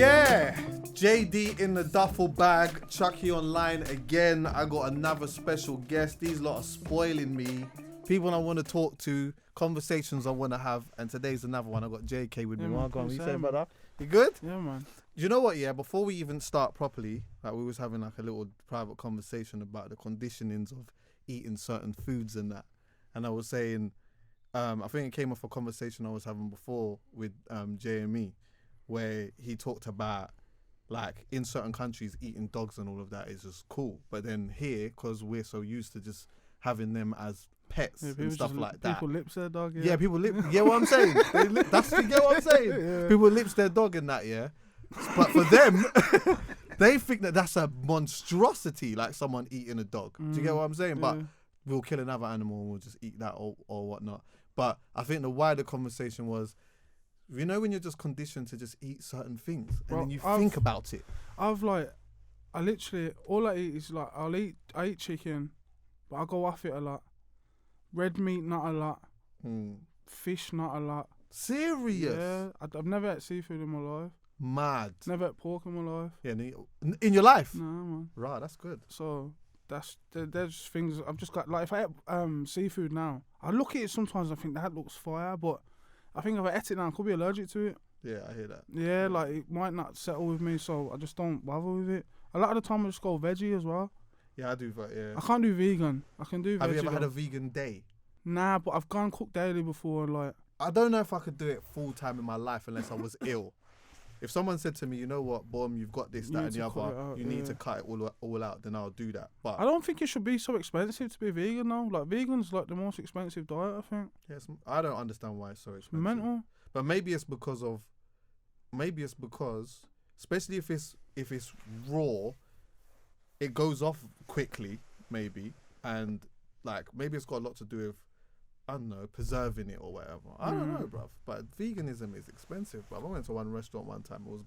Yeah, JD in the duffel bag, Chuckie Online again. I got another special guest. These lot are spoiling me. People I want to talk to, conversations I want to have, and today's another one. I got Jaykae with me. What are you saying, brother? You good? Yeah, man. You know what? Yeah, before we even start properly, like we was having like a little private conversation about the conditionings of eating certain foods and that, and I was saying, I think it came off a conversation I was having before with Jay and me, where he talked about like in certain countries eating dogs and all of that is just cool, but then here, because we're so used to just having them as pets and stuff like that. People lips their dog. Yeah, people lip. You get what I'm saying? You get what I'm saying? Yeah. People lips their dog in that, yeah. But for them, they think that that's a monstrosity, like someone eating a dog. Do you get what I'm saying? But we'll kill another animal and we'll just eat that or whatnot. But I think the wider conversation was, you know, when you're just conditioned to just eat certain things and then you think about it. I literally, all I eat is like, I eat chicken, but I go off it a lot. Red meat, not a lot. Fish, not a lot. Serious? Yeah, I've never had seafood in my life. Mad. Never had pork in my life. Yeah, in your life? No, man. Right, that's good. So there's things I've just got. Like if I eat seafood now, I look at it sometimes. I think that looks fire, but I think if I ate it now, I could be allergic to it. Yeah, I hear that. Yeah, like it might not settle with me, so I just don't bother with it. A lot of the time I just go veggie as well. Yeah, I do. Yeah. I can't do vegan. I can do. Have veggie you ever had though. a vegan day? Nah, but I've gone cook daily before. Like I don't know if I could do it full time in my life unless I was ill. If someone said to me, you know what, Boom, you've got this, that, and the other, you need to cut it all out, then I'll do that. But I don't think it should be so expensive to be vegan though. Like vegan's like the most expensive diet, I think. Yes, I don't understand why it's so expensive. Mental. But maybe it's because, especially if it's raw, it goes off quickly, maybe, and like maybe it's got a lot to do with, I don't know, preserving it or whatever. I don't know, bruv. But veganism is expensive, bruv. I went to one restaurant one time. It was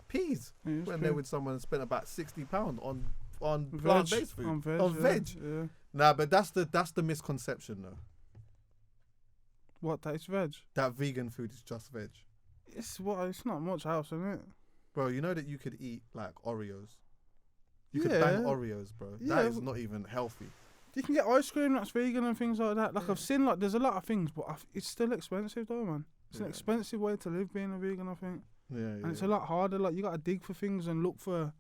peas. Went there with someone and spent about £60 on plant-based food. On veg. Yeah. Nah, but that's the misconception though. What? That it's veg? That vegan food is just veg. It's not much else, isn't it? Bro, you know that you could eat like Oreos. You could bang Oreos, bro. Yeah. That is not even healthy. You can get ice cream that's vegan and things like that. Like I've seen, like there's a lot of things, but it's still expensive though, man. It's an expensive way to live being a vegan, I think. Yeah. And it's a lot harder. Like you got to dig for things and look for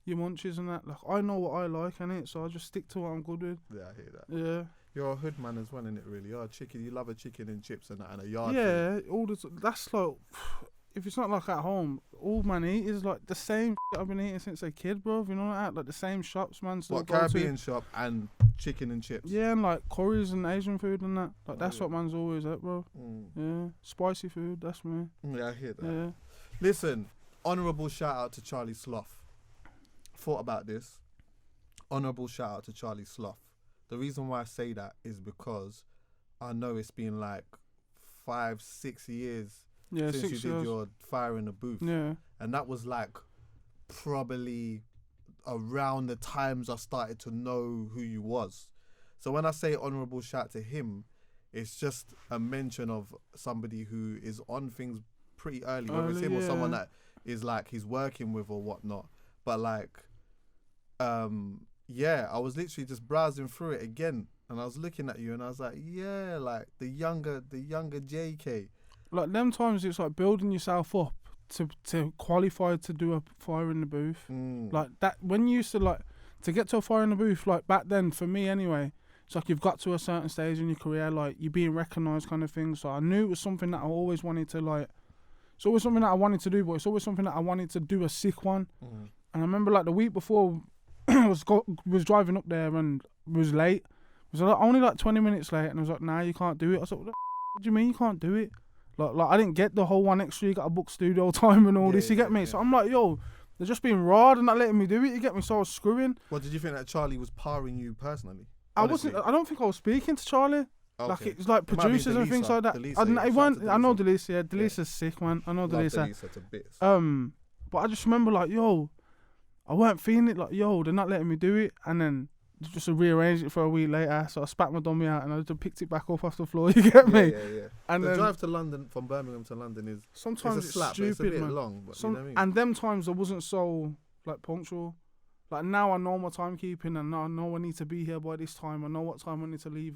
your munches and that. Like I know what I like, innit? So I just stick to what I'm good with. Yeah, I hear that. Yeah. You're a hood man as well, innit? Really, you're a chicken. You love a chicken and chips and a yard. Yeah, that's like, if it's not like at home, all man eat is like the same I've been eating since a kid, bro. You know that? Like the same shops, man. What, Caribbean shop and chicken and chips? Yeah, and like curries and Asian food and that. Like that's what man's always at, bro. Yeah, spicy food. That's me. Yeah, I hear that. Yeah. Listen, honourable shout out to Charlie Sloth. Thought about this. Honourable shout out to Charlie Sloth. The reason why I say that is because I know it's been like 5-6 years since you did your Fire in the Booth. Yeah. And that was like probably around the times I started to know who you was. So when I say honourable shout to him, it's just a mention of somebody who is on things pretty early, whether it's him or someone that is like he's working with or whatnot. But like, I was literally just browsing through it again, and I was looking at you, and I was like, yeah, like the younger Jaykae. Like them times, it's like building yourself up to qualify to do a Fire in the Booth. Like that when you used to like to get to a Fire in the Booth, like back then for me anyway. It's like you've got to a certain stage in your career, like you're being recognised, kind of thing. So I knew it was something that I always wanted to like. It's always something that I wanted to do, but it's always something that I wanted to do a sick one. And I remember like the week before. was driving up there and was late. It was like, only like 20 minutes late, and I was like, nah, you can't do it. I was like, what do you mean you can't do it? Like I didn't get the whole one extra. You got to book studio time and all this. You get me? So I'm like, yo, they're just being raw and not letting me do it. You get me? So I was screwing. Well, did you think that Charlie was powering you personally? I don't think I was speaking to Charlie. Okay. Like it's like producers and things like that. I know Delisa. Yeah, Delisa's sick, man. I know Delisa. To bits. But I just remember like, yo. I weren't feeling it, like, yo, they're not letting me do it. And then just rearranged it for a week later. So I spat my dummy out and I just picked it back up off the floor. You get me? Yeah. And the drive to London from Birmingham to London is sometimes it's a slap, stupid, it's a bit man. long. But you know what I mean? And them times I wasn't so like punctual. Like now I know my timekeeping and I know I need to be here by this time. I know what time I need to leave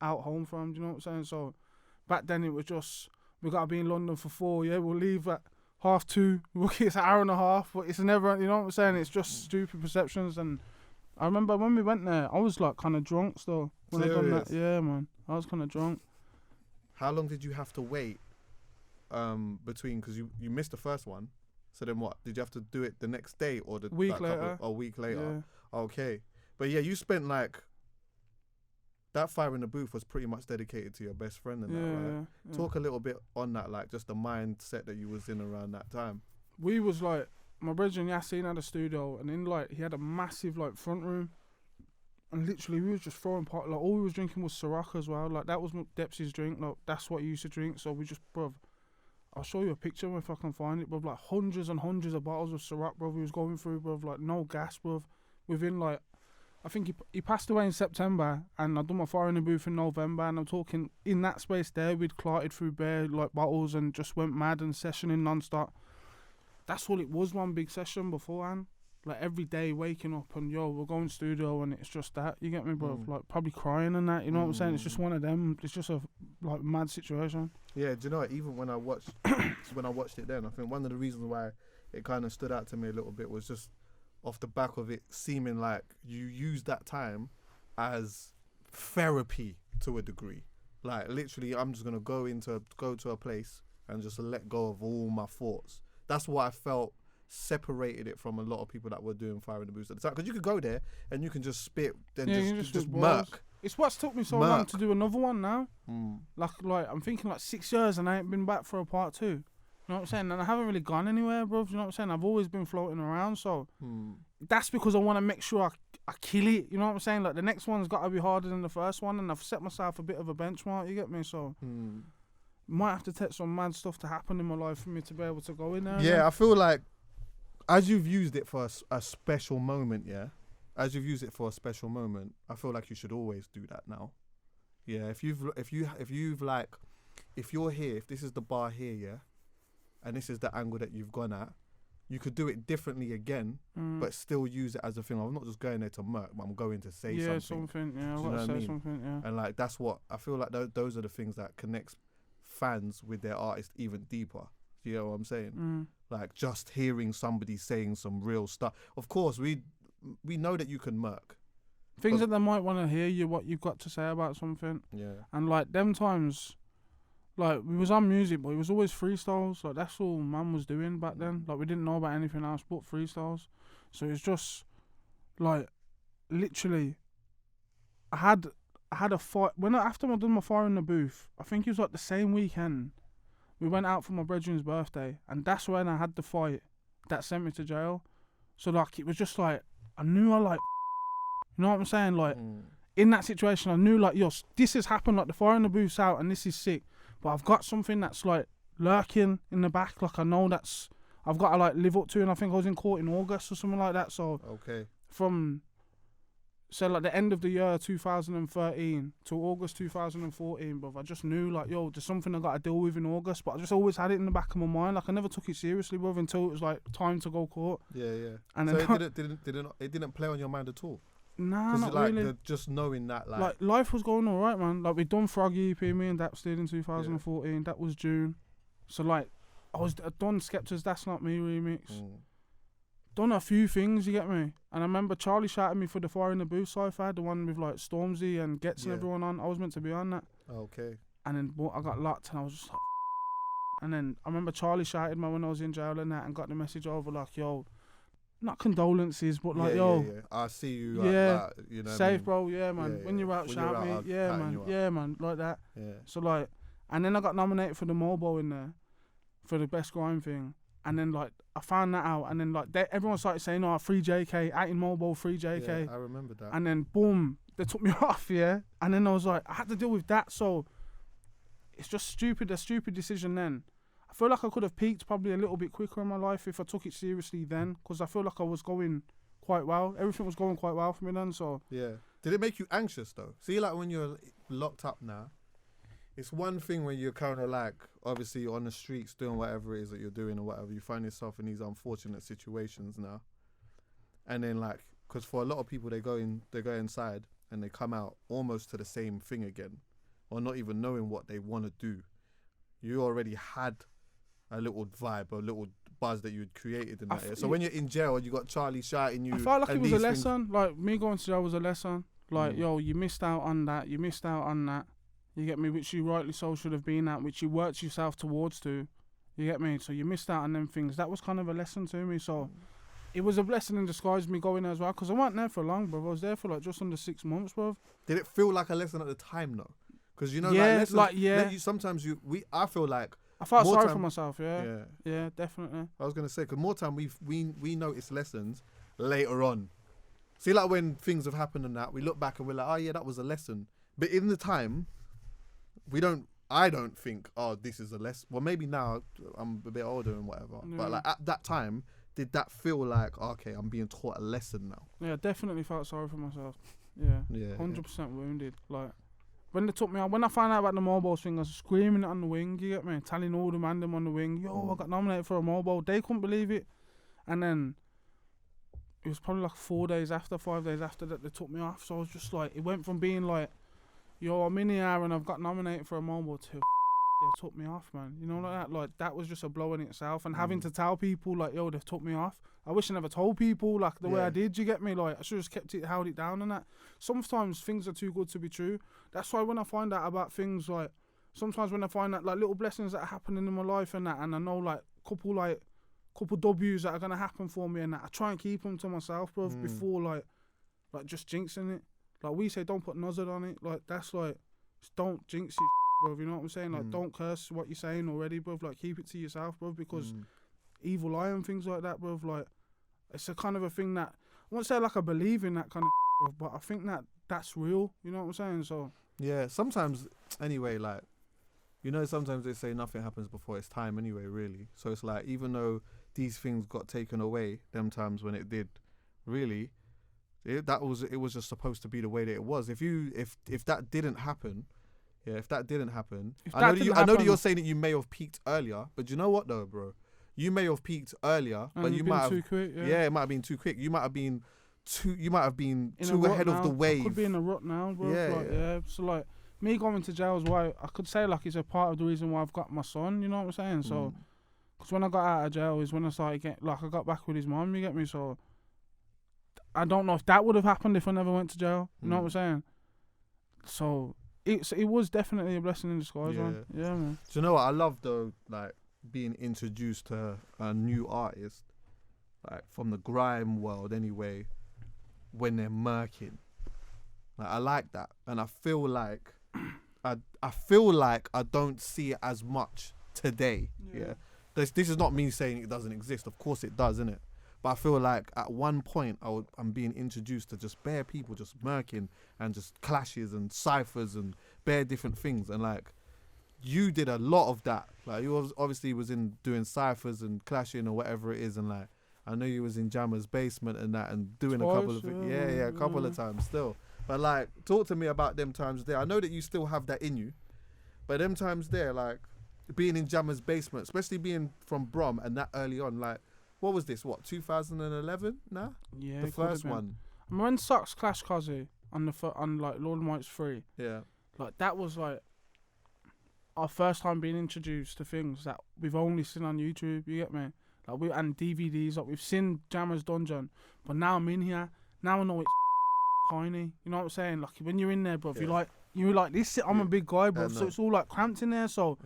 out home from. Do you know what I'm saying? So back then it was just, we got to be in London for 4. Yeah, we'll leave at 2:30. It's an hour and a half, but it's never, you know what I'm saying? It's just stupid perceptions. And I remember when we went there, I was like kind of drunk still. When I done that. Yeah, man. I was kind of drunk. How long did you have to wait between, because you missed the first one. So then what? Did you have to do it the next day or the week later? A week later. Yeah. Okay. But yeah, you spent like, that fire in the booth was pretty much dedicated to your best friend and that, right? Yeah. Talk a little bit on that, like just the mindset that you was in around that time. We was like, my brother Yassine had a studio and in like, he had a massive like front room. And literally we was just throwing like all we was drinking was Ciroc as well. Like that was Depsy's drink. Like that's what he used to drink. So we just, bruv, I'll show you a picture if I can find it, bruv. Like hundreds and hundreds of bottles of Ciroc, bruv. We was going through, bruv. Like no gas, bruv. Within like, I think he passed away in September, and I done my fire in the booth in November. And I'm talking in that space there, we'd clarted through bare like bottles and just went mad and sessioning non-stop. That's all it was, one big session beforehand. Like every day waking up and we're going studio and it's just that. You get me, bro? Like probably crying and that. You know what I'm saying? It's just one of them. It's just a like mad situation. Yeah, do you know what? Even when I watched it then, I think one of the reasons why it kind of stood out to me a little bit was just off the back of it seeming like you use that time as therapy to a degree. Like literally, I'm just gonna go to a place and just let go of all my thoughts. That's what I felt separated it from a lot of people that were doing fire in the booth at the time. Because you could go there and you can just spit and just murk. It's what's took me so long to do another one now. Like I'm thinking like 6 years and I ain't been back for a part 2. You know what I'm saying? And I haven't really gone anywhere, bro. You know what I'm saying? I've always been floating around. So that's because I want to make sure I kill it. You know what I'm saying? Like the next one's got to be harder than the first one. And I've set myself a bit of a benchmark. You get me? So might have to take some mad stuff to happen in my life for me to be able to go in there. Yeah, I feel like as you've used it for a special moment, I feel like you should always do that now. Yeah, if you're here, if this is the bar here, and this is the angle that you've gone at, you could do it differently again, but still use it as a thing. I'm not just going there to murk, but I'm going to say something. Yeah, I've got to say something, yeah. And like that's what I feel like. Those are the things that connects fans with their artist even deeper. You know what I'm saying? Like just hearing somebody saying some real stuff. Of course, we know that you can murk things that they might want to hear what you've got to say about something. Yeah. And like them times, like we was on music, but it was always freestyles. Like that's all man was doing back then. Like we didn't know about anything else but freestyles. So it's just like literally, I had a fight after I done my fire in the booth. I think it was like the same weekend. We went out for my brethren's birthday, and that's when I had the fight that sent me to jail. So like it was just like I knew I like, you know what I'm saying? Like in that situation, I knew like this has happened. Like the fire in the booth's out, and this is sick. But I've got something that's like lurking in the back. Like I know I've got to like live up to. And I think I was in court in August or something like that. So from like the end of the year 2013 to August 2014, bruv, I just knew like, there's something I got to deal with in August, but I just always had it in the back of my mind. Like I never took it seriously, bruv, until it was like time to go court. Yeah. And so it didn't play on your mind at all? Nah, not like, really. Just knowing that, like life was going all right, man. Like we done Froggy EP, me and Daps did in 2014. Yeah. That was June. So like I done Skepta's That's Not Me remix. Done a few things, you get me? And I remember Charlie shouted me for the Fire in the Booth sci-fi, the one with like Stormzy and Gets and everyone on. I was meant to be on that. Okay. And then I got locked and I was just like, and then I remember Charlie shouted me when I was in jail and that, and got the message over like, not condolences, but like, I see you. You know, safe, bro. Yeah, man. When you're out, shout me. Yeah, man. Yeah, man. Like that. Yeah. So like, and then I got nominated for the Mobo in there, for the best grime thing. And then like I found that out, and then like everyone started saying, free Jaykae, out in Mobo, free Jaykae. Yeah, I remember that. And then boom, they took me off, And then I was like, I had to deal with that. So it's just a stupid decision then. I feel like I could have peaked probably a little bit quicker in my life if I took it seriously then, because I feel like I was going quite well. Everything was going quite well for me then. So yeah. Did it make you anxious though? See, like when you're locked up now, it's one thing when you're kind of like, obviously you're on the streets doing whatever it is that you're doing or whatever. You find yourself in these unfortunate situations now, and then like, because for a lot of people they go inside and they come out almost to the same thing again, or not even knowing what they want to do. You already had a little vibe, a little buzz that you'd created in that area. So when you're in jail, you got Charlie shouting you. I felt like it was a lesson. Like me going to jail was a lesson. Like yo, you missed out on that. You missed out on that. You get me? Which you rightly so should have been at. Which you worked yourself towards to. You get me? So you missed out on them things. That was kind of a lesson to me. So it was a blessing in disguise me going there as well. Because I wasn't there for long, bro. I was there for like just under 6 months, bro. Did it feel like a lesson at the time though? Because you know, sometimes I feel like. I felt sorry for myself, yeah, definitely. I was gonna say, because more time we notice lessons later on. See, like when things have happened and that, we look back and we're like, oh yeah, that was a lesson. But in the time, I don't think, oh, this is a lesson. Well, maybe now I'm a bit older and whatever. Yeah. But like at that time, did that feel like, okay, I'm being taught a lesson now? Yeah, definitely felt sorry for myself. Yeah, 100% wounded. Like. When they took me out, when I found out about the mobile thing, I was screaming it on the wing, you get me? Telling all the man them on the wing, yo, I got nominated for a mobile. They couldn't believe it. And then it was probably like 5 days after that they took me off. So I was just like, it went from being like, yo, I'm in here and I've got nominated for a mobile to they took me off, man. You know, like that. Like that was just a blow in itself. And having to tell people like, yo, they've took me off. I wish I never told people like the way I did, you get me? Like I should have just held it down and that. Sometimes things are too good to be true. That's why when I find out about things like, sometimes when I find out like little blessings that are happening in my life and that, and I know like couple W's that are gonna happen for me and that, I try and keep them to myself, bro, before like just jinxing it. Like we say, don't put nuzzard on it. Like that's like, just don't jinx it, bro. You know what I'm saying? Like don't curse what you're saying already, bro. Like keep it to yourself, bro, because evil eye and things like that, bro. Like it's a kind of a thing that I won't say like I believe in that kind of bro, but I think that's real. You know what I'm saying? So yeah, sometimes anyway, like you know, sometimes they say nothing happens before its time anyway, really. So it's like even though these things got taken away, them times when it did, really, it was just supposed to be the way that it was. If that didn't happen, I know that you're saying that you may have peaked earlier, but you know what though, bro? You may have peaked earlier, but you might have too quick. Yeah, it might have been too quick. You might have been too ahead of the wave. I could be in a rut now, bro. Yeah. So like me going to jail is why I could say like it's a part of the reason why I've got my son. You know what I'm saying? So, because when I got out of jail is when I started getting like I got back with his mom. You get me? So I don't know if that would have happened if I never went to jail. You know what I'm saying? So it was definitely a blessing in disguise, man. Yeah, man. Do you know what I love though? Like being introduced to a new artist, like from the grime world anyway, when they're murking. Like I like that, and I feel like I don't see it as much today. Yeah. This is not me saying it doesn't exist. Of course it does, innit? But I feel like at one point I'm being introduced to just bare people just murking and just clashes and ciphers and bare different things. And like you did a lot of that. Like you obviously was in doing ciphers and clashing or whatever it is, and like I know you was in Jammer's basement and that and doing a couple of things. Yeah, a couple of times still. But like talk to me about them times there. I know that you still have that in you, but them times there, like being in Jammer's basement, especially being from Brom and that early on, like what was this? What 2011? Nah, yeah, the first one. I mean, when Sucks Clash Kazi on like Lord Mike's 3. Yeah, like that was like our first time being introduced to things that we've only seen on YouTube. You get me? Like and DVDs. Like we've seen Jammer's Dungeon, but now I'm in here. Now I know it's tiny. You know what I'm saying? Like when you're in there, bro, you're like this. I'm a big guy, bro. So it's all like cramped in there. So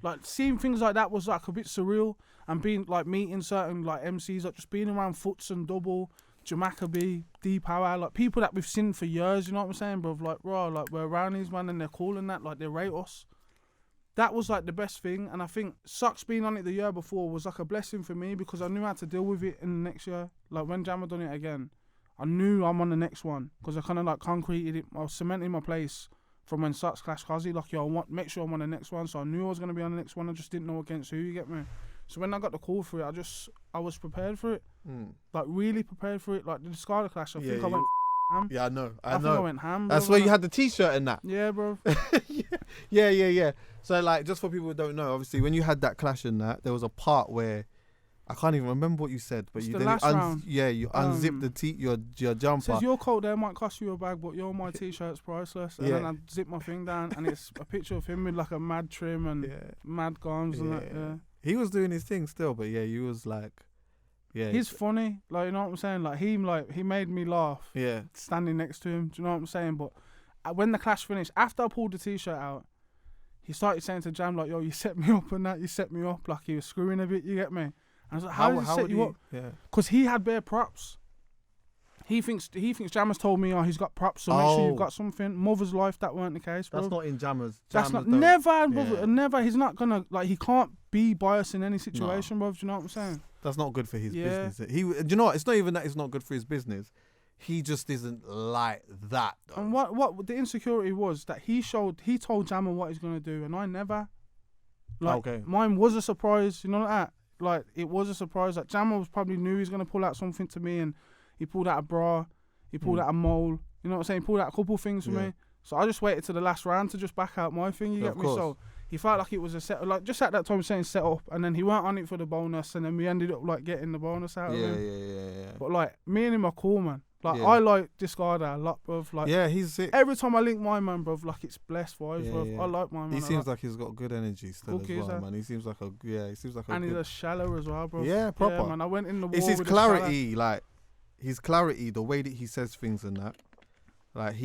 like seeing things like that was like a bit surreal. And being like meeting certain like MCs, like just being around Foots and Double, Jaykae, D-Power, like people that we've seen for years. You know what I'm saying, bro? Like bro, like we're around these man and they're cool and that. Like they rate us. That was like the best thing. And I think Sucks being on it the year before was like a blessing for me because I knew how to deal with it in the next year. Like when Jammer done it again, I knew I'm on the next one because I kind of like concreted it. I was cementing my place from when Sucks Clash Kazi. Like yo, make sure I'm on the next one. So I knew I was gonna be on the next one. I just didn't know against who. You get me? So when I got the call for it, I was prepared for it. Like really prepared for it. Like the Discarded Clash, I think I went ham. Yeah, I know. I think I went ham. That's where you had the T-shirt and that. Yeah, bro. Yeah. So like, just for people who don't know, obviously when you had that clash and that, there was a part where I can't even remember what you said, but It's you the then last round. you unzipped your jumper. It says your coat there might cost you a bag, but my T-shirt's priceless. And then I zip my thing down, and it's a picture of him with like a mad trim and mad guns and that. Yeah. He was doing his thing still, but he was like, he's funny. Like, you know what I'm saying? Like he made me laugh. Yeah. Standing next to him, do you know what I'm saying? But when the clash finished, after I pulled the T-shirt out, he started saying to Jam like, "Yo, you set me up and that. You set me up." Like he was screwing a bit. You get me? I was like, how did he set you up? Yeah. Because he had bare props. He thinks Jammer's told me, he's got props, so make sure you've got something. Mother's Life, that weren't the case, bro. That's not in Jammer's. That's not, never. He's not gonna, like, he can't be biased in any situation, bro. Do you know what I'm saying? That's not good for his business. Do you know what? It's not even that it's not good for his business. He just isn't like that, though. And what the insecurity was that he told Jammer what he's gonna do, and I never. Like, mine was a surprise, you know like that? Like, it was a surprise. Like, Jammer was probably knew he was going to pull out something to me, and he pulled out a bra, he pulled out a mole, you know what I'm saying? He pulled out a couple things for me. So I just waited to the last round to just back out my thing, you get me? So he felt like it was a set, like, just at that time saying set up, and then he weren't on it for the bonus, and then we ended up, like, getting the bonus out of him. Yeah. But, like, me and him are cool, man. Like, I like Discarder a lot, bruv. Like, he's sick. Every time I link my man, bruv, like, it's blessed vibes, bruv. I like my man. He seems like he's got good energy still as well, man. He seems like a and he's a shallow as well, bruv. Yeah, proper. Yeah, man. I went in the war It's his with clarity, like, his clarity, the way that he says things and that. Like,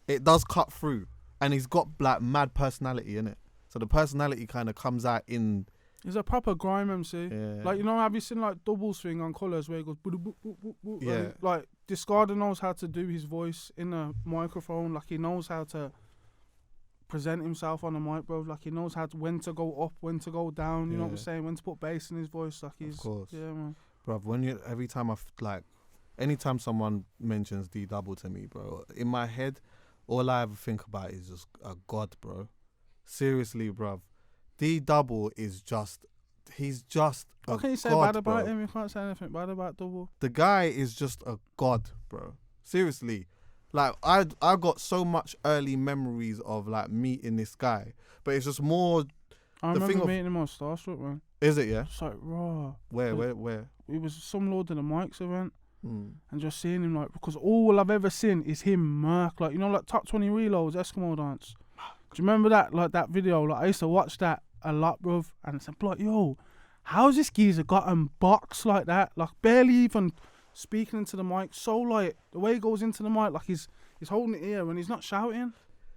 it does cut through. And he's got, like, mad personality, innit? So the personality kind of comes out in... He's a proper grime MC. Yeah. Like, you know, have you seen like Double's thing on Colours where he goes boop, boop, boop, boop, boop? Yeah. Like Discarder knows how to do his voice in a microphone. Like, he knows how to present himself on the mic, bro. Like, he knows when to go up, when to go down. You know what I'm saying? When to put bass in his voice. Like, he's... Of course. Yeah, man. Bro, anytime someone mentions D Double to me, bro, in my head, all I ever think about is just a god, bro. Seriously, bro. D Double is he's just a god. What can you say bad about him? You can't say anything bad about Double. The guy is just a god, bro. Seriously. Like, I got so much early memories of, like, meeting this guy. But it's just more... I remember meeting him on Starstruck, man. Is it, yeah? It's like, raw. Where? It was some Lord of the Mics event. And just seeing him, like, because all I've ever seen is him murk. Like, you know, like Top 20 Reloads, Eskimo Dance. Do you remember that? Like, that video? Like, I used to watch that a lot, bruv, and it's like, yo, how's this geezer got him boxed like that? Like, barely even speaking into the mic. So, like, the way he goes into the mic, like, he's holding it here and he's not shouting.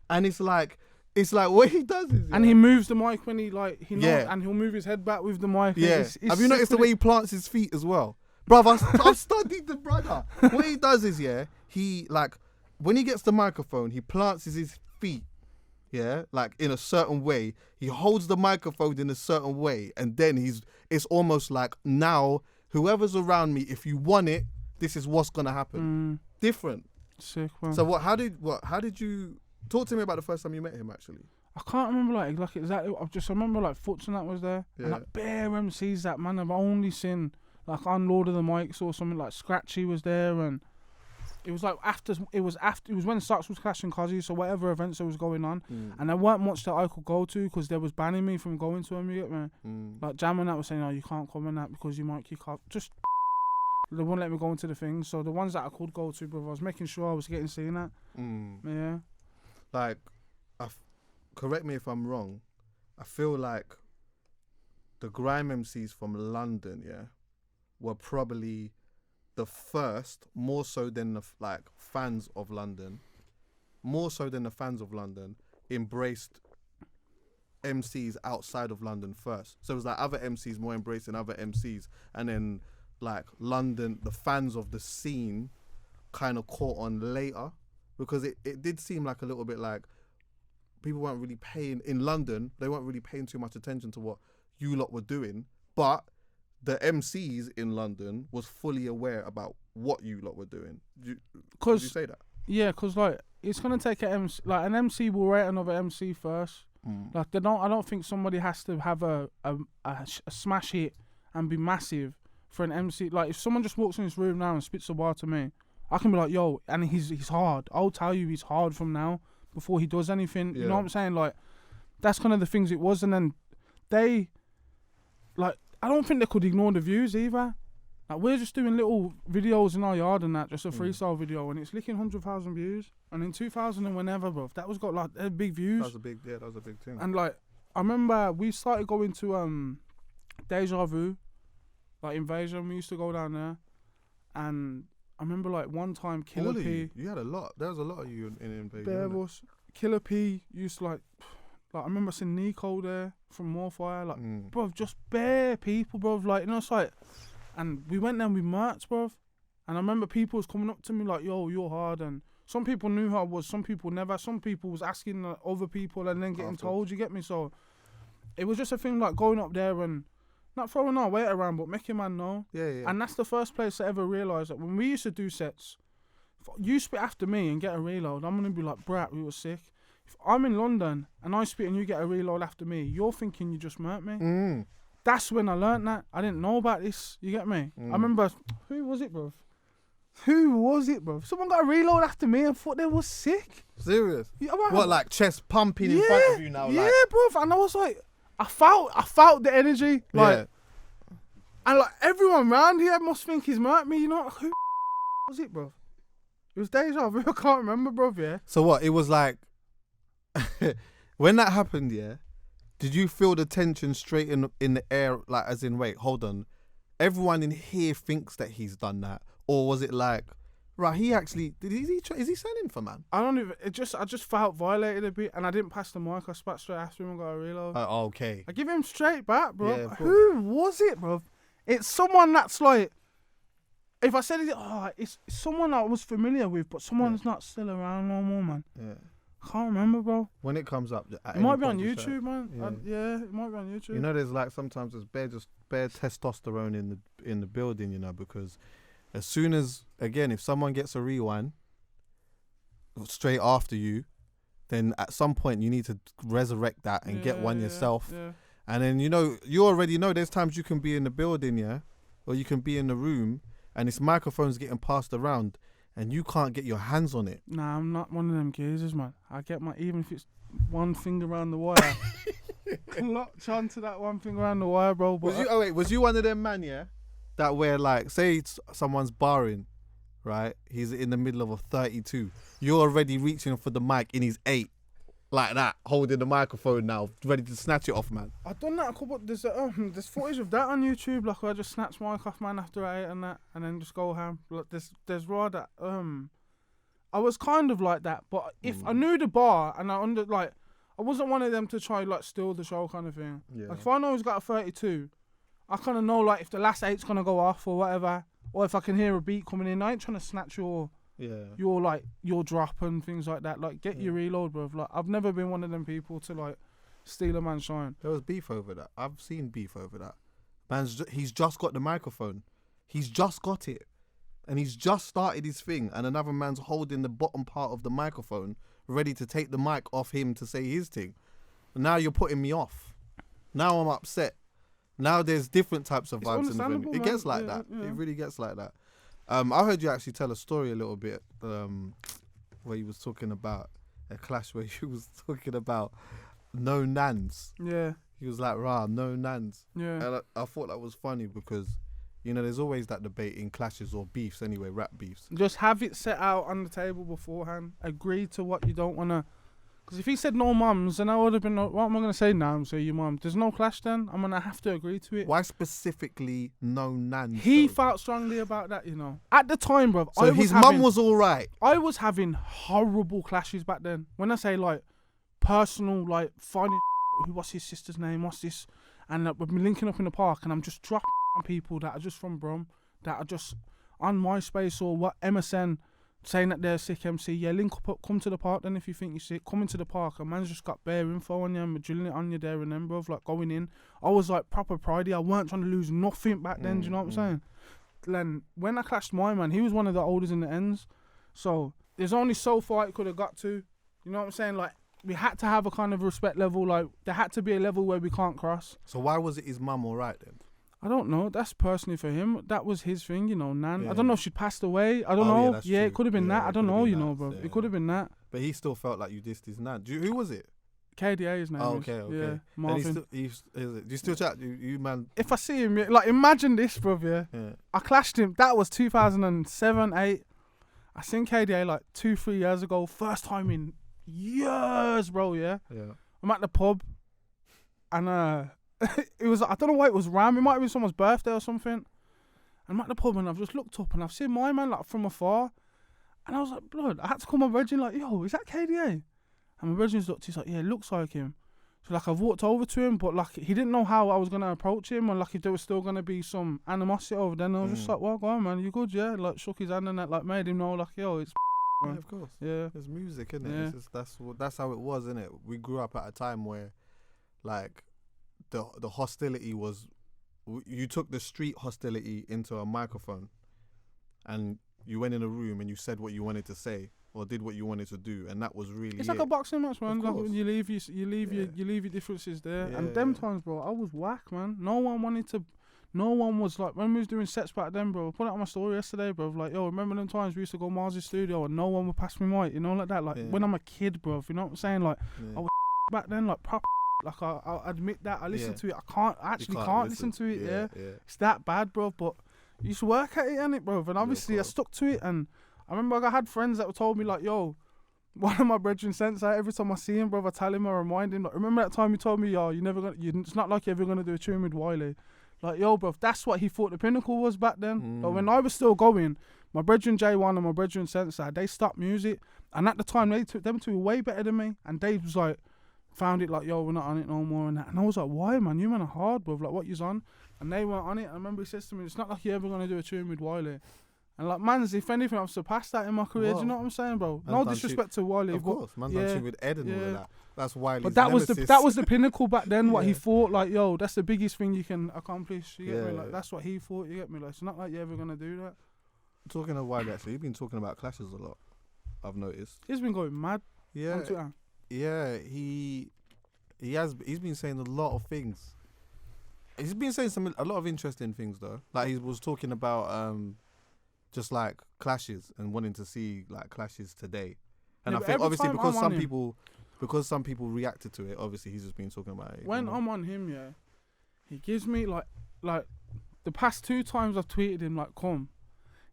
And it's like what he does is... And he moves the mic when he knows, and he'll move his head back with the mic. Yeah. Have you noticed the way he plants his feet as well? Bruv, I've studied the brother. What he does is, he, like, when he gets the microphone, he plants his feet. Yeah, like in a certain way. He holds the microphone in a certain way, and then it's almost like, now whoever's around me, if you want it, this is what's gonna happen. Different. Sick, man. So how did you talk to me about the first time you met him? Actually, I can't remember like exactly. I remember like Foots and that was there, and like bare MCs that, man. I've only seen like on Lord of the Mics or something. Like Scratchy was there, and it was like it was when Sox was clashing Cozzy, so whatever events that was going on, and there weren't much that I could go to because they was banning me from going to them. You get me? Like Jam and that was saying, "Oh, you can't come in that because you might kick off." Just they wouldn't let me go into the things. So the ones that I could go to, bro, I was making sure I was getting seen at. Yeah. Like, correct me if I'm wrong. I feel like the Grime MCs from London, were probably the first, more so than the fans of London, embraced MCs outside of London first. So it was like other MCs more embracing other MCs, and then like London, the fans of the scene kind of caught on later, because it did seem like a little bit like people weren't really paying, in London, they weren't really paying too much attention to what you lot were doing, but the MCs in London was fully aware about what you lot were doing. Did you say that? Yeah, because like it's gonna take an MC will rate another MC first, Like I don't think somebody has to have a smash hit and be massive for an MC. Like if someone just walks in this room now and spits a bar to me, I can be like, yo, and he's hard. I'll tell you he's hard from now before he does anything. You know what I'm saying? Like that's kind of the things it was. And then they, like, I don't think they could ignore the views either. Like we're just doing little videos in our yard and that, just a freestyle video, and it's licking 100,000 views. And in 2000 and whenever, bro, that was got like big views. That was a big thing. And like, I remember we started going to Deja Vu, like Invasion. We used to go down there, and I remember like one time Killer P. You had a lot. There was a lot of you in Invasion. There was Killer P used to like I remember seeing Nico there from Warfire, like bro, just bare people, bro. Like, you know, it's like, and we went there and we merged, bro. And I remember people was coming up to me like, yo, you're hard. And some people knew who I was, some people never. Some people was asking other people and then getting told, you get me? So it was just a thing like going up there and not throwing our weight around, but making man know. Yeah. And that's the first place I ever realised that when we used to do sets, if you spit after me and get a reload, I'm going to be like, brat, we were sick. If I'm in London and I spit and you get a reload after me, you're thinking you just murked me. That's when I learnt that. I didn't know about this, you get me? I remember, who was it, bro? Someone got a reload after me and thought they was sick. Serious? Yeah, what, like chest pumping in front of you now? Yeah, like? bro. And I was like, I felt the energy. Like, and like everyone around here must think he's murked me, you know? Who was it, bro? It was Deja Vu, I can't remember, bro, yeah. So what, it was like, when that happened, did you feel the tension straight in the air, like as in, wait, hold on, everyone in here thinks that he's done that? Or was it like, right, he actually, is he selling for man? I just felt violated a bit and I didn't pass the mic, I spat straight after him and got a reload. Okay. I give him straight back, bro. Yeah, who was it, bro? It's someone that's like, if I said it, it's someone I was familiar with, but someone's not still around no more, man. Yeah. I can't remember, bro. When it comes up, it might be on YouTube, man. It might be on YouTube. You know, there's like sometimes there's bare testosterone in the building, you know, because as soon as, again, if someone gets a rewind straight after you, then at some point you need to resurrect that and get one yourself. Yeah. And then, you know, you already know there's times you can be in the building, or you can be in the room and this microphone's getting passed around and you can't get your hands on it. Nah, I'm not one of them geezers, man. I get even if it's one finger around the wire, clutch onto that one finger around the wire, bro. But was you one of them, man, that where, like, say someone's barring, right? He's in the middle of a 32. You're already reaching for the mic in his 8, like that, holding the microphone now, ready to snatch it off, man. I've done that a couple. There's footage of that on YouTube, like where I just snatch mic off, man, after I ate and that, and then just go ham. Like there's raw that I was kind of like that, but if I knew the bar and I wasn't one of them to try like steal the show kind of thing. Yeah. Like if I know he's got a 32. I kind of know, like, if the last 8's going to go off or whatever, or if I can hear a beat coming in, I ain't trying to snatch your drop and things like that. Like, get your reload, bro. Like, I've never been one of them people to, like, steal a man's shine. There was beef over that. I've seen beef over that. He's just got the microphone. He's just got it. And he's just started his thing, and another man's holding the bottom part of the microphone, ready to take the mic off him to say his thing. And now you're putting me off. Now I'm upset. Now there's different types of vibes in the venue. It gets like that. Yeah. It really gets like that. I heard you actually tell a story a little bit where you was talking about a clash where you was talking about no nans. Yeah. He was like, rah, no nans. Yeah. And I thought that was funny because, you know, there's always that debate in clashes or beefs anyway, rap beefs. Just have it set out on the table beforehand. Agree to what you don't want to. Because if he said no mums, then I would have been, what am I going to say now? Say your mum. There's no clash then. I'm going to have to agree to it. Why specifically no nans? He felt strongly about that, you know. At the time, bro. So his mum was all right. I was having horrible clashes back then. When I say, like, personal, like, funny, what's his sister's name? What's this? And we've been linking up in the park and I'm just dropping on people that are just from Brum, that are just on MySpace or what, MSN, saying that they're sick MC. Yeah, link up, come to the park then if you think you're sick. Come into the park. A man's just got bare info on you and we're drilling it on you there and then, bruv, like going in. I was like proper pridey. I weren't trying to lose nothing back then, do you know what I'm saying? Then when I clashed my man, he was one of the oldest in the ends. So there's only so far it could have got to. You know what I'm saying? Like, we had to have a kind of respect level. Like there had to be a level where we can't cross. So why was it his mum all right then? I don't know. That's personally for him. That was his thing, you know, Nan. Yeah. I don't know if she passed away. I don't Oh, know. yeah, It could have been that. I don't know, you know, bro. Yeah. It could have been that. But he still felt like you dissed his Nan. Who was it? KDA his name. Oh, is. okay. Yeah, And Marvin. do you still chat? You man. If I see him, like imagine this, bro. Yeah. I clashed him. That was 2007, 8. I seen KDA like 2-3 years ago. First time in years, bro. Yeah. I'm at the pub, and it was, I don't know why it was Ram. It might have been someone's birthday or something. I'm at the pub and I've just looked up and I've seen my man like from afar, and I was like, blood. I had to call my brethren like, yo, is that KDA? And my brethren's looked. He's like, yeah, it looks like him. So like I've walked over to him, but like he didn't know how I was gonna approach him, or like if there was still gonna be some animosity over there. And I was just like, well, go on, man, you good, yeah? Like shook his hand and that, like made him know, like, yo, it's. Yeah, of course. Yeah. It's music, isn't it? Yeah. It's just, that's how it was, isn't it? We grew up at a time where, like, the hostility was, you took the street hostility into a microphone, and you went in a room and you said what you wanted to say or did what you wanted to do, and that was really. It's like a boxing match, man. Like course. when you leave your differences there. And them times, bro, I was whack, man. No one was like, when we was doing sets back then, bro, I put it on my story yesterday, bro, like, yo, remember them times we used to go Mars' studio and no one would pass me mic, you know, like that, like when I'm a kid, bro, you know what I'm saying, like, I was back then, like, proper, like, I'll admit that, I listen to it, I can't listen to it, it's that bad, bro, but you used to work at it, innit, bro, and obviously I stuck to it, and I remember I had friends that told me, like, yo, one of my brethren sensei, every time I see him, bro, I tell him, I remind him, like, remember that time you told me, yo, it's not like you're ever gonna do a tune with Wiley. Like, yo, bro, that's what he thought the pinnacle was back then. But when I was still going, my brethren J1 and my brethren Sensei, they stopped music. And at the time, them two were way better than me. And they was like, found it like, yo, we're not on it no more and that. And I was like, why, man? You man are hard, bro. Like, what you's on? And they weren't on it. I remember he says to me, it's not like you're ever going to do a tune with Wiley. And like, man's, if anything, I've surpassed that in my career. Do you know what I'm saying, bro? No disrespect to Wiley. Of course, man's done tune with Ed and all of that. That's Wiley's But that was the pinnacle back then. What he thought, like, yo, that's the biggest thing you can accomplish. You get me? Like, that's what he thought. You get me? Like, it's not like you're ever gonna do that. Talking of Wiley, actually, you've been talking about clashes a lot. I've noticed. He's been going mad. Yeah. On Twitter. Yeah. He's been saying a lot of things. He's been saying a lot of interesting things though. Like he was talking about just like clashes and wanting to see like clashes today. And I think obviously because some people reacted to it, obviously he's just been talking about it. When I'm on him, he gives me like the past 2 times I've tweeted him like, come,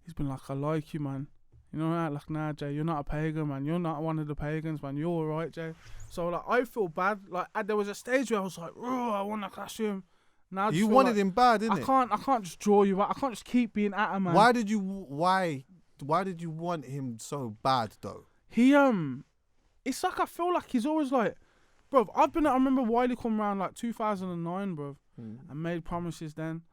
he's been like, I like you, man. You know that? Like, nah, Jay, you're not a pagan, man. You're not one of the pagans, man. You're alright, Jay. So like, I feel bad. Like, there was a stage where I was like, oh, I want to clash him. Now you wanted him bad, didn't it? I can't just draw you out. I can't just keep being at him, man. Why did you want him so bad though? He it's like I feel like he's always like, bruv, I remember Wiley come around like 2009, bruv, and made promises then.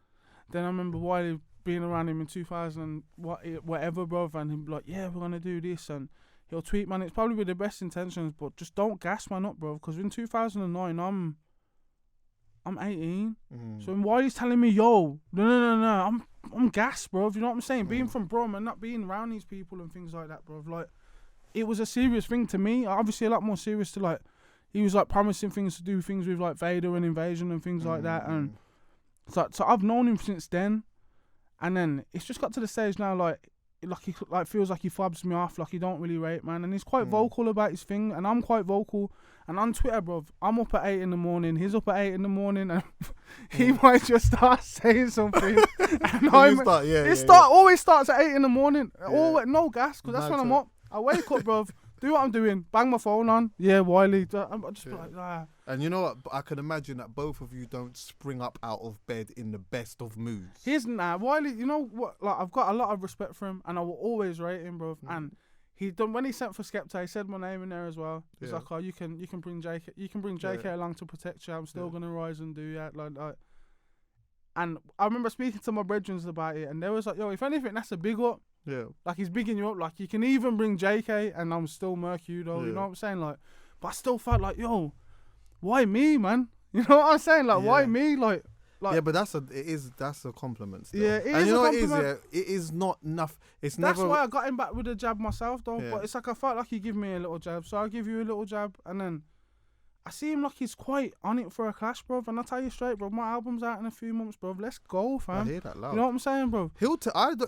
Then I remember Wiley being around him in 2000 whatever, bruv, and him like, yeah, we're gonna do this, and he'll tweet, man, it's probably with the best intentions, but just don't gas man up, bruv, because in 2009 I'm 18, so when Wiley's telling me, yo, no, I'm gas, bruv, you know what I'm saying? Being from Brum and not being around these people and things like that, bruv, like, it was a serious thing to me. Obviously, a lot more serious to like. He was like promising things to do things with like Vader and Invasion and things like that. And so I've known him since then. And then it's just got to the stage now like he like feels like he fobs me off, like he don't really rate, man. And he's quite vocal about his thing, and I'm quite vocal. And on Twitter, bruv, I'm up at 8 in the morning. He's up at 8 in the morning, and he might just start saying something. And always starts at 8 in the morning. Always, no gas, because that's when I'm up. I wake up, bruv, do what I'm doing, bang my phone on. Yeah, Wiley. I'm just like, ah. And you know what? I can imagine that both of you don't spring up out of bed in the best of moods. He isn't that. Wiley, you know what? Like, I've got a lot of respect for him, and I will always rate him, bruv. And when he sent for Skepta, he said my name in there as well. He's like, oh, you can bring Jaykae along to protect you. I'm still gonna rise and do that, like. And I remember speaking to my brethren about it, and they was like, yo, if anything, that's a big up. Yeah. Like, he's bigging you up. Like, you can even bring Jaykae, and I'm still murk you, though. You know what I'm saying? Like, but I still felt like, yo, why me, man? You know what I'm saying? Like, why me? Like, Like, yeah, but that's a compliment. Still. Yeah, it and is you know a what it is, compliment. yeah? It is not enough. It's That's never. why I got him back with a jab myself, though. Yeah. But it's like I felt like he give me a little jab, so I'll give you a little jab, and then I see him like he's quite on it for a clash, bro. And I tell you straight, bro, my album's out in a few months, bro. Let's go, fam. I hear that loud. You know what I'm saying, bro?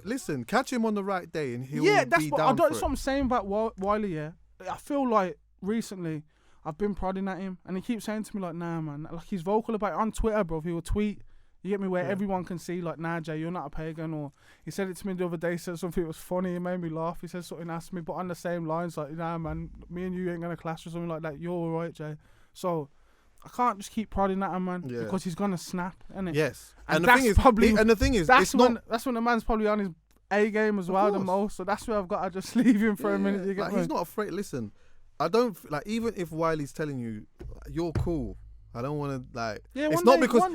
Listen. Catch him on the right day, and he'll That's be what down for that's it. what I'm saying about Wiley. Yeah, I feel like recently I've been prodding at him, and he keeps saying to me like, "Nah, man." Like he's vocal about it on Twitter, bro. He will tweet. You get me, where everyone can see like, "Nah, Jay, you're not a pagan." Or he said it to me the other day. Said something that was funny. It made me laugh. He said something, asked me, but on the same lines, like, "Nah, man, me and you ain't gonna clash," or something like that. You're alright, Jay. So I can't just keep prodding at him, man, because he's gonna snap, innit? Yes, and the thing is, that's when not. the man's probably on his A game as well the most. So that's where I've got to just leave him for a minute. You get like, me? he's not afraid. Listen, I don't like, even if Wiley's telling you you're cool. I don't want to like. Yeah, it's not because I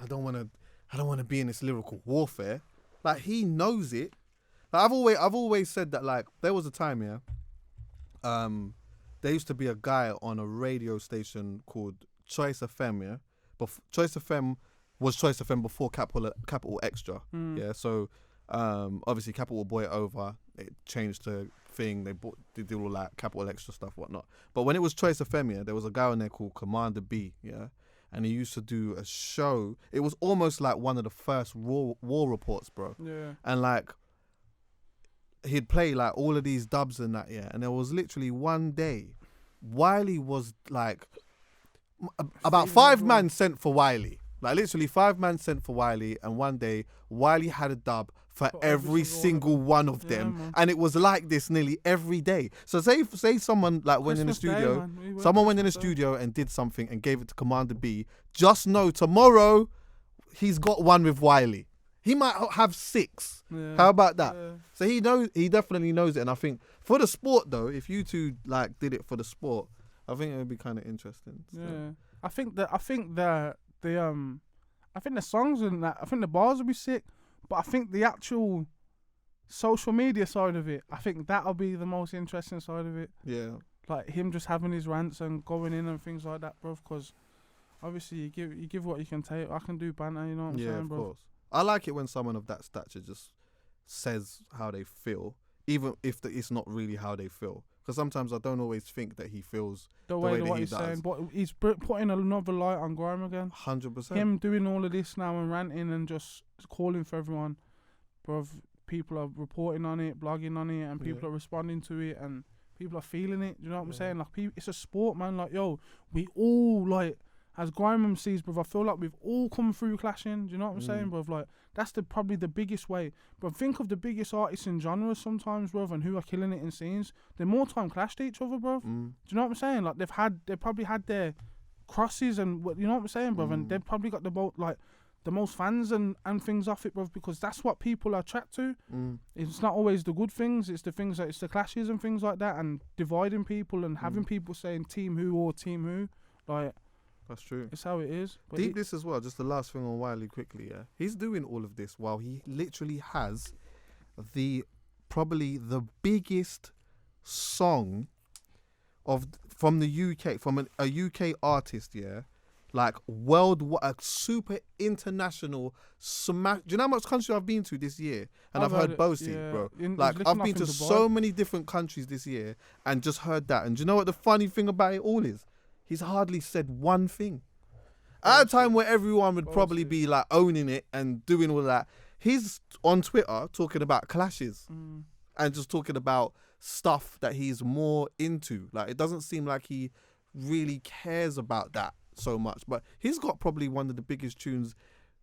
don't want to be in this lyrical warfare. Like, he knows it. Like, I've always said that, like, there was a time, there used to be a guy on a radio station called Choice FM, yeah? But Choice FM was Choice FM before Capital Extra, yeah? So, obviously, Capital bought it over. It changed to thing. They did all that Capital Extra stuff, whatnot. But when it was Choice FM, yeah, there was a guy on there called Commander B, yeah? And he used to do a show. It was almost like one of the first war reports, bro. Yeah. And, like, he'd play like all of these dubs and that, yeah. And there was literally one day, Wiley was like, about 5 man sent for Wiley. Like, literally 5 man sent for Wiley. And one day, Wiley had a dub for every single one of them. Man. And it was like this nearly every day. So say someone like went in the studio, someone went in the studio and did something and gave it to Commander B. Just know tomorrow he's got one with Wiley. He might have 6. Yeah. How about that? Yeah. So he definitely knows it. And I think for the sport though, if you two like did it for the sport, I think it would be kind of interesting. So. Yeah. I think the songs and that, I think the bars will be sick, but I think the actual social media side of it, I think that'll be the most interesting side of it. Yeah. Like him just having his rants and going in and things like that, bro, because obviously you give what you can take. I can do banter, you know what I'm saying, bro? Yeah, of course. I like it when someone of that stature just says how they feel, even if it's not really how they feel. Because sometimes I don't always think that he feels the way that he does. Saying, but he's putting another light on Grime again. 100%. Him doing all of this now and ranting and just calling for everyone. Bruv, people are reporting on it, blogging on it, and people are responding to it, and people are feeling it. Do you know what I'm saying? Like, it's a sport, man. Like, yo, we all, like, as Grime MCs, bruv, I feel like we've all come through clashing. Do you know what I'm saying, bruv? Like, that's probably the biggest way. But think of the biggest artists in genres sometimes, bruv, and who are killing it in scenes. They more time clashed each other, bruv. Do you know what I'm saying? Like, they've probably had their crosses and, you know what I'm saying, bruv? And they've probably got the most fans and things off it, bruv, because that's what people are attracted to. It's not always the good things, it's the things it's the clashes and things like that, and dividing people and having people saying team who or team who. Like, that's true. It's how it is. But deep this as well, just the last thing on Wiley quickly, yeah. He's doing all of this while he literally has probably the biggest song from the UK, from a UK artist, yeah. Like a super international smash. Do you know how much country I've been to this year? And I've heard Bosie, bro. Like, I've been to so many different countries this year and just heard that. And do you know what the funny thing about it all is? He's hardly said one thing. At a time where everyone would probably be like owning it and doing all that, he's on Twitter talking about clashes and just talking about stuff that he's more into. Like, it doesn't seem like he really cares about that so much. But he's got probably one of the biggest tunes.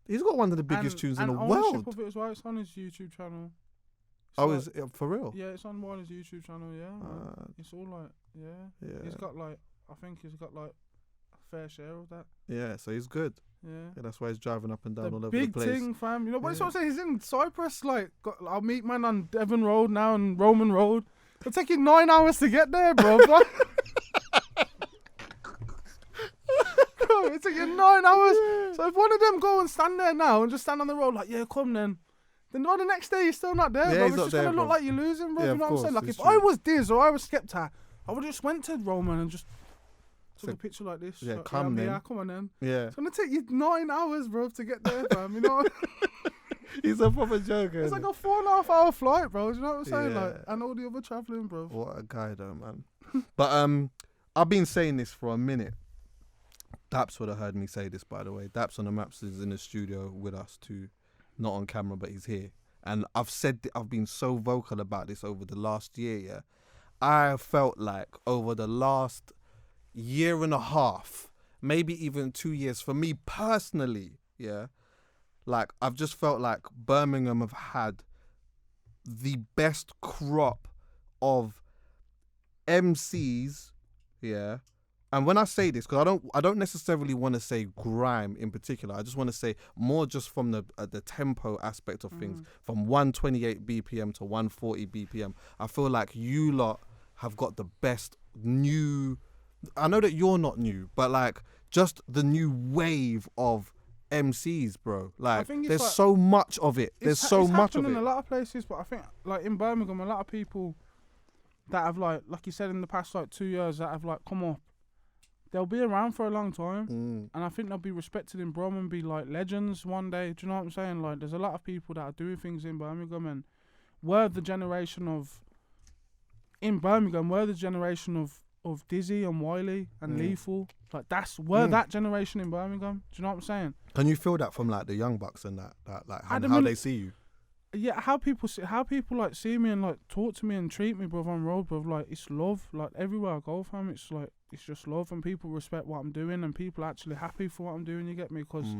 He's got one of the biggest tunes in the world. Of it as well. It's on his YouTube channel. Is it for real? Yeah, it's on Wiley's YouTube channel. Yeah, it's all like He's got like. I think he's got like a fair share of that. Yeah, so he's good. Yeah, that's why he's driving up and down all over the place. Big thing, fam. You know what I'm saying? He's in Cyprus. Like, I'll meet man on Devon Road now and Roman Road. It'll take you 9 hours to get there, bro. Bro, it took you 9 hours. So if one of them go and stand there now and just stand on the road like, yeah, come then by the next day you're still not there, bro. It's just gonna look like you're losing, bro. You know what I'm saying? Like, if I was Diz or I was Skepta, I would have just went to Roman and just Took a picture like this. Yeah, come then. Yeah, come on then. Yeah. It's going to take you 9 hours, bro, to get there, fam. You know? He's a proper joker. It's like a 4.5 hour flight, bro. Do you know what I'm saying? Yeah. Like, and all the other travelling, bro. What a guy, though, man. But I've been saying this for a minute. Daps would have heard me say this, by the way. Daps on the Maps is in the studio with us too. Not on camera, but he's here. And I've been so vocal about this over the last year, yeah. I felt like over the last year and a half, maybe even 2 years, for me personally, yeah, like I've just felt like Birmingham have had the best crop of MCs, yeah. And when I say this, because I don't necessarily want to say grime in particular. I just want to say more just from the tempo aspect of things, from 128 BPM to 140 BPM. I feel like you lot have got the best new. I know that you're not new, but like just the new wave of MCs, bro. Like there's like, so much of it. There's so much of it. It's happening in a lot of places, but I think like in Birmingham, a lot of people that have like you said in the past like 2 years that have like come up. They'll be around for a long time, and I think they'll be respected in Brom and be like legends one day. Do you know what I'm saying? Like, there's a lot of people that are doing things in Birmingham, and we're the generation of Dizzy and Wiley and Lethal. Like, we're that generation in Birmingham. Do you know what I'm saying? Can you feel that from like the young bucks and that like how they see you? Yeah, how people like see me and like talk to me and treat me, bro, on road, bro. Like, it's love. Like, everywhere I go, fam, it's like it's just love, and people respect what I'm doing, and people are actually happy for what I'm doing. You get me? Because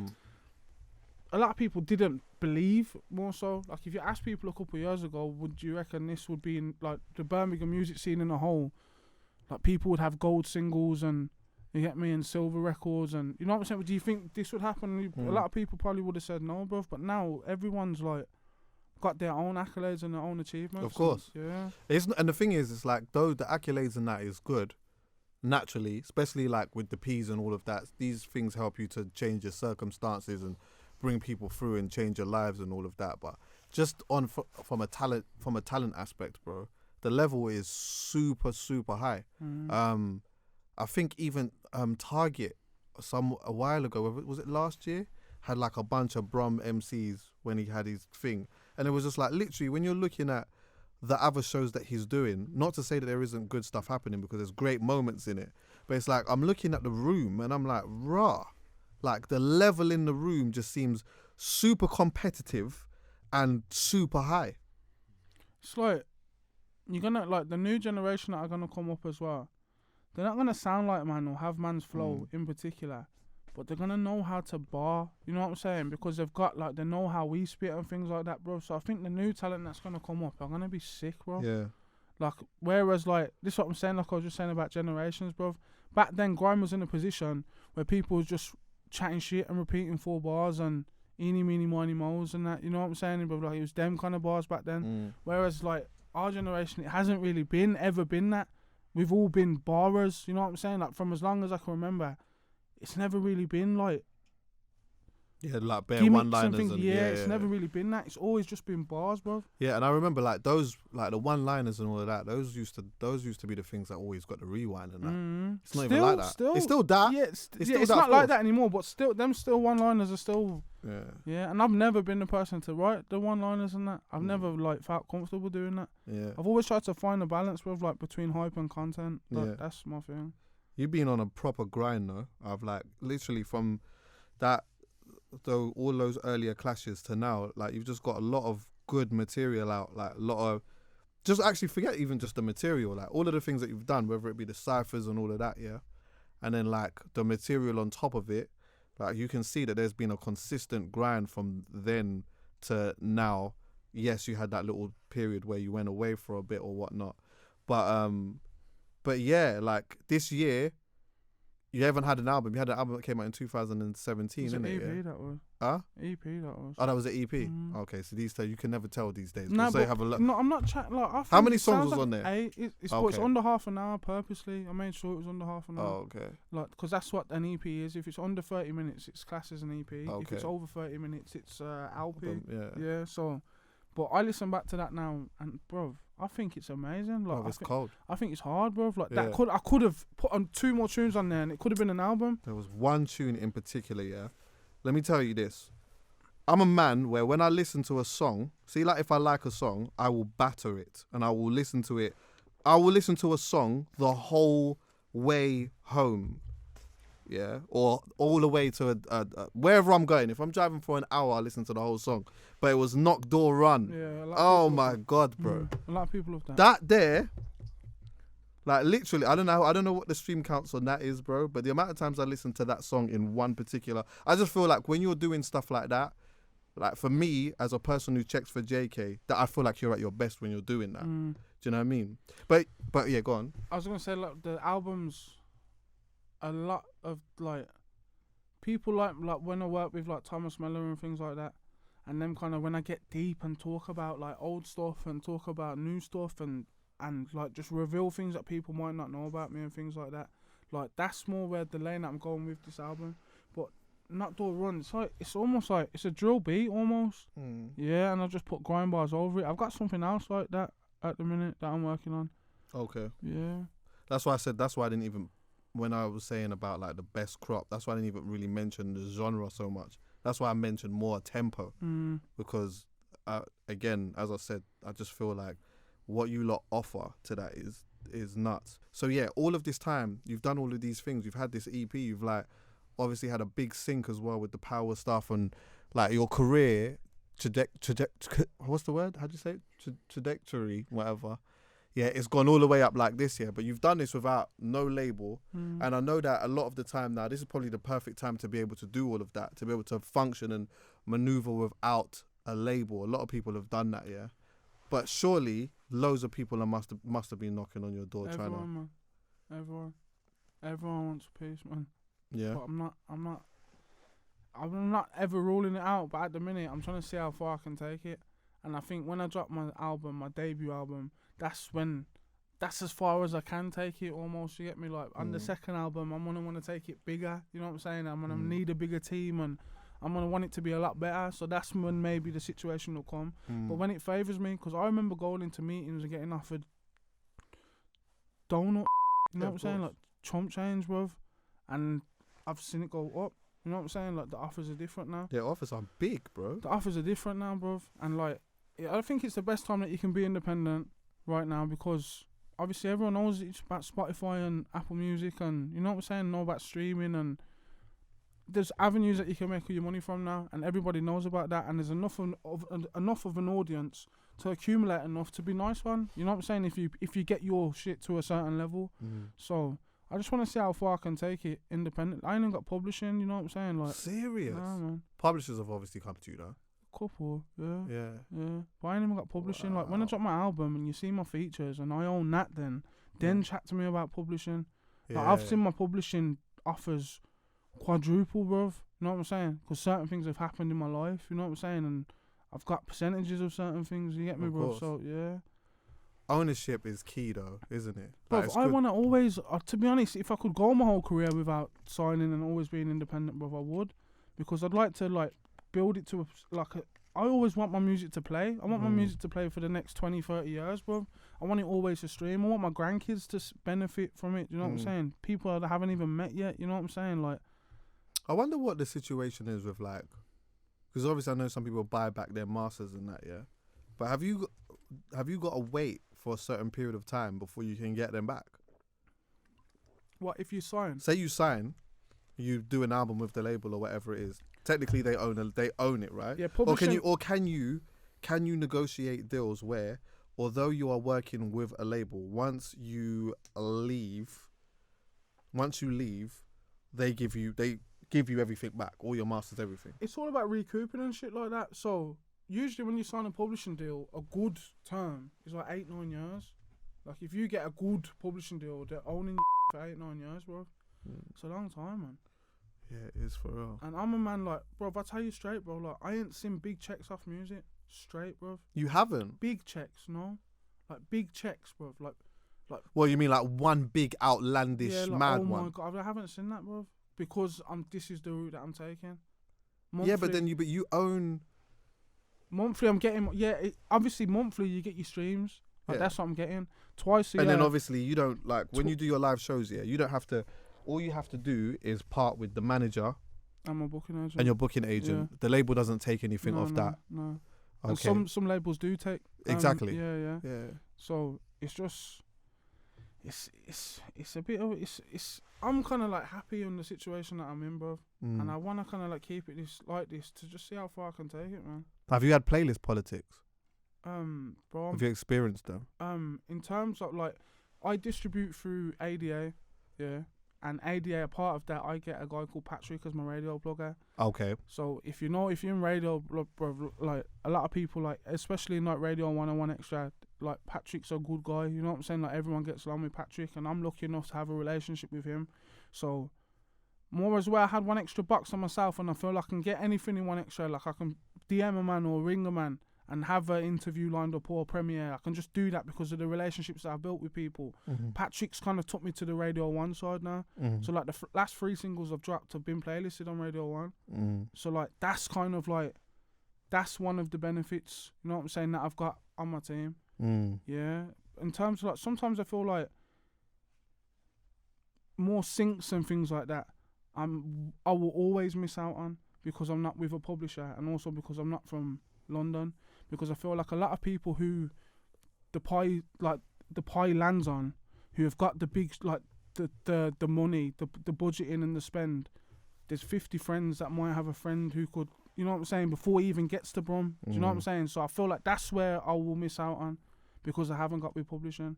a lot of people didn't believe, more so. Like, if you ask people a couple of years ago, would you reckon this would be in like the Birmingham music scene in a whole? Like, people would have gold singles and, you get me, and silver records, and you know what I'm saying? Do you think this would happen? A lot of people probably would have said no, bro. But now everyone's like got their own accolades and their own achievements. Of course. Yeah. And the thing is, it's like, though the accolades and that is good, naturally, especially like with the P's and all of that, these things help you to change your circumstances and bring people through and change your lives and all of that. But just from a talent aspect, bro, the level is super, super high. I think even Target a while ago, was it last year, had like a bunch of Brom MCs when he had his thing. And it was just like, literally, when you're looking at the other shows that he's doing, not to say that there isn't good stuff happening, because there's great moments in it, but it's like, I'm looking at the room and I'm like, rah, like the level in the room just seems super competitive and super high. It's like, you're gonna, like, the new generation that are gonna come up as well, they're not gonna sound like man or have man's flow in particular, but they're gonna know how to bar, you know what I'm saying? Because they've got, like, they know how we spit and things like that, bro. So I think the new talent that's gonna come up are gonna be sick, bro. Yeah. Like, whereas, like, this is what I'm saying, like I was just saying about generations, bro. Back then, Grime was in a position where people was just chatting shit and repeating 4 bars and eeny, meeny, miny, moles and that, you know what I'm saying, bro? Like, it was them kind of bars back then. Whereas, like, our generation, it hasn't really ever been that. We've all been barrers, you know what I'm saying? Like, from as long as I can remember, it's never really been like, yeah, like bare one-liners and it's never really been that. It's always just been bars, bro. Yeah, and I remember like those, like the one-liners and all of that. Those used to be the things that always got the rewind and that. It's not even like that. It's still that. Yeah, it's not like that anymore. But still, one-liners are still. Yeah. Yeah, and I've never been the person to write the one-liners and that. I've never like felt comfortable doing that. Yeah. I've always tried to find a balance, bro, like between hype and content. Like, that's my thing. You've been on a proper grind though. I've like literally from that, though, all those earlier clashes to now, like you've just got a lot of good material out, like a lot of, just actually forget even just the material, like all of the things that you've done, whether it be the cyphers and all of that, yeah, and then like the material on top of it, like you can see that there's been a consistent grind from then to now. Yes, you had that little period where you went away for a bit or whatnot, but yeah, like this year, you haven't had an album. You had an album that came out in 2017, isn't it? EP, that was. Huh? EP, that was. Oh, that was an EP? Okay, so these days, you can never tell these days. No, but I'm not chatting. Like, how many songs was on there? It's under half an hour purposely. I made sure it was under half an hour. Oh, okay. Like, because that's what an EP is. If it's under 30 minutes, it's classed as an EP. Okay. If it's over 30 minutes, it's LP. Yeah, so... But I listen back to that now, and bro, I think it's amazing. Like, It's cold. I think it's hard, bro. Like Yeah. I could have put on 2 more tunes on there, and it could have been an album. There was one tune in particular, yeah. Let me tell you this. I'm a man where when I listen to a song, see, like if I like a song, I will batter it and I will listen to it. I will listen to a song the whole way home, yeah, or all the way to wherever I'm going. If I'm driving for an hour, I listen to the whole song. But it was Knock Door Run. Yeah. Oh my God, bro. A lot of people have that. That there, like literally, I don't know what the stream counts on that is, bro. But the amount of times I listen to that song in one particular, I just feel like when you're doing stuff like that, like for me as a person who checks for Jaykae, that I feel like you're at your best when you're doing that. Do you know what I mean? But yeah, go on. I was gonna say, like, the albums, a lot of like people like when I work with like Thomas Mellor and things like that, and them kind of when I get deep and talk about like old stuff and talk about new stuff and like just reveal things that people might not know about me and things like that. Like that's more where the lane that I'm going with this album. But Not Door Run, it's almost like it's a drill beat almost. Yeah, and I just put grime bars over it. I've got something else like that at the minute that I'm working on. Okay. Yeah. That's why I didn't even, when I was saying about like the best crop, that's why I didn't even really mention the genre so much. That's why I mentioned more tempo. Because again, as I said, I just feel like what you lot offer to that is nuts. So yeah, all of this time you've done all of these things. You've had this EP. You've like obviously had a big sync as well with the power stuff and like your career what's the word? How do you say it? Trajectory, whatever. Yeah, it's gone all the way up like this, yeah. But you've done this without no label, and I know that a lot of the time now, this is probably the perfect time to be able to do all of that, to be able to function and maneuver without a label. A lot of people have done that, yeah. But surely, loads of people must have been knocking on your door trying to. Man. Everyone wants a piece, man. Yeah. But I'm not ever ruling it out. But at the minute, I'm trying to see how far I can take it. And I think when I drop my album, my debut album, that's as far as I can take it almost. You get me? Like on the second album, I'm gonna want to take it bigger. You know what I'm saying? I'm gonna need a bigger team and I'm gonna want it to be a lot better. So that's when maybe the situation will come. But when it favours me, because I remember going into meetings and getting offered donut. You know what I'm saying? Like chump change, bruv. And I've seen it go up. You know what I'm saying? Like the offers are different now. The offers are big, bro. The offers are different now, bruv. And like, I think it's the best time that you can be independent right now because obviously everyone knows it's about Spotify and Apple Music and you know what I'm saying, know about streaming and there's avenues that you can make all your money from now and everybody knows about that and there's enough of an audience to accumulate enough to be nice one. You know what I'm saying? If you get your shit to a certain level. So I just want to see how far I can take it independent. I ain't even got publishing, you know what I'm saying? Like serious? Nah, man. Publishers have obviously come to you though. Couple, yeah. Yeah. But I ain't even got publishing. Like when I drop my album and you see my features and I own that, then chat to me about publishing. Like, I've seen my publishing offers quadruple, bruv. You know what I'm saying? Because certain things have happened in my life. You know what I'm saying? And I've got percentages of certain things. You get me, bruv? So yeah. Ownership is key though, isn't it? Bruv, I want to always, to be honest, if I could go my whole career without signing and always being independent, bruv, I would. Because I'd like to like build it to I always want my music to play. I want my music to play for the next 20, 30 years, bro. I want it always to stream. I want my grandkids to benefit from it. You know what I'm saying? People that I haven't even met yet. You know what I'm saying? Like, I wonder what the situation is with like, because obviously I know some people buy back their masters and that, yeah. But have you got to wait for a certain period of time before you can get them back? What if you sign? Say you sign, you do an album with the label or whatever it is. Technically, they own it, right? Yeah. Or can you negotiate deals where, although you are working with a label, once you leave, they give you everything back, all your masters, everything. It's all about recouping and shit like that. So usually when you sign a publishing deal, a good term is like 8-9 years. Like if you get a good publishing deal, they're owning you for 8-9 years, bro. It's a long time, man. Yeah, it is for real. And I'm a man like, bro, if I tell you straight, bro, like, I ain't seen big checks off music. Straight, bro. You haven't? Big checks, no? Like, big checks, bro. Like. Well, you mean like one big outlandish mad one? Oh my God, I haven't seen that, bro. Because this is the route that I'm taking. Yeah, but then you own Monthly, I'm getting obviously monthly you get your streams. Like that's what I'm getting twice a year. And then obviously you don't like when you do your live shows. Yeah, you don't have to. All you have to do is part with the manager. I'm a booking agent. And your booking agent. Yeah. The label doesn't take anything off that. No. Okay. Well, some labels do take. Exactly. Yeah. So it's just, it's a bit of it's. I'm kind of like happy in the situation that I'm in, bro, and I want to kind of like keep it like this to just see how far I can take it, man. Have you had playlist politics? Bro. Have you experienced them? In terms of like, I distribute through ADA, yeah. And ADA, a part of that, I get a guy called Patrick as my radio blogger. Okay. So if you're in radio, bro, like a lot of people, like especially in like Radio 101 Extra, like Patrick's a good guy. You know what I'm saying? Like everyone gets along with Patrick, and I'm lucky enough to have a relationship with him. So more as well, I had one extra box on myself, and I feel like I can get anything in one extra. Like I can DM a man or ring a man and have an interview lined up or a premiere. I can just do that because of the relationships that I've built with people. Patrick's kind of took me to the Radio 1 side now. So like the last 3 singles I've dropped have been playlisted on Radio 1. So like that's kind of like, that's one of the benefits, you know what I'm saying, that I've got on my team. Yeah. In terms of like, sometimes I feel like more syncs and things like that, I will always miss out on because I'm not with a publisher, and also because I'm not from London. Because I feel like a lot of people who the pie lands on, who have got the big like the money, the budgeting and the spend. There's 50 friends that might have a friend who could, you know what I'm saying, before he even gets to Brum. Do you know what I'm saying? So I feel like that's where I will miss out on, because I haven't got with publishing.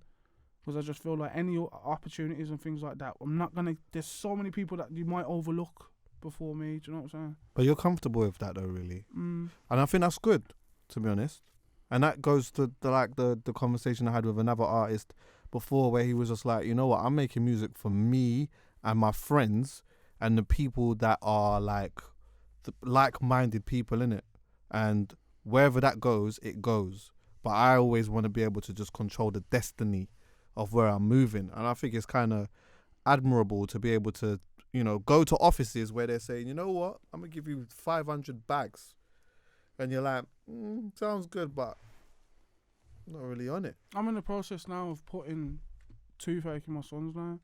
Because I just feel like any opportunities and things like that, I'm not gonna. There's so many people that you might overlook before me. Do you know what I'm saying? But you're comfortable with that though, really. And I think that's good, to be honest. And that goes to the conversation I had with another artist before, where he was just like, you know what, I'm making music for me and my friends and the people that are like like-minded people in it, and wherever that goes, it goes. But I always want to be able to just control the destiny of where I'm moving, and I think it's kind of admirable to be able to, you know, go to offices where they're saying, you know what, I'm gonna give you 500 bags, and you're like, sounds good, but not really on it. I'm in the process now of putting Toothache in my son's name.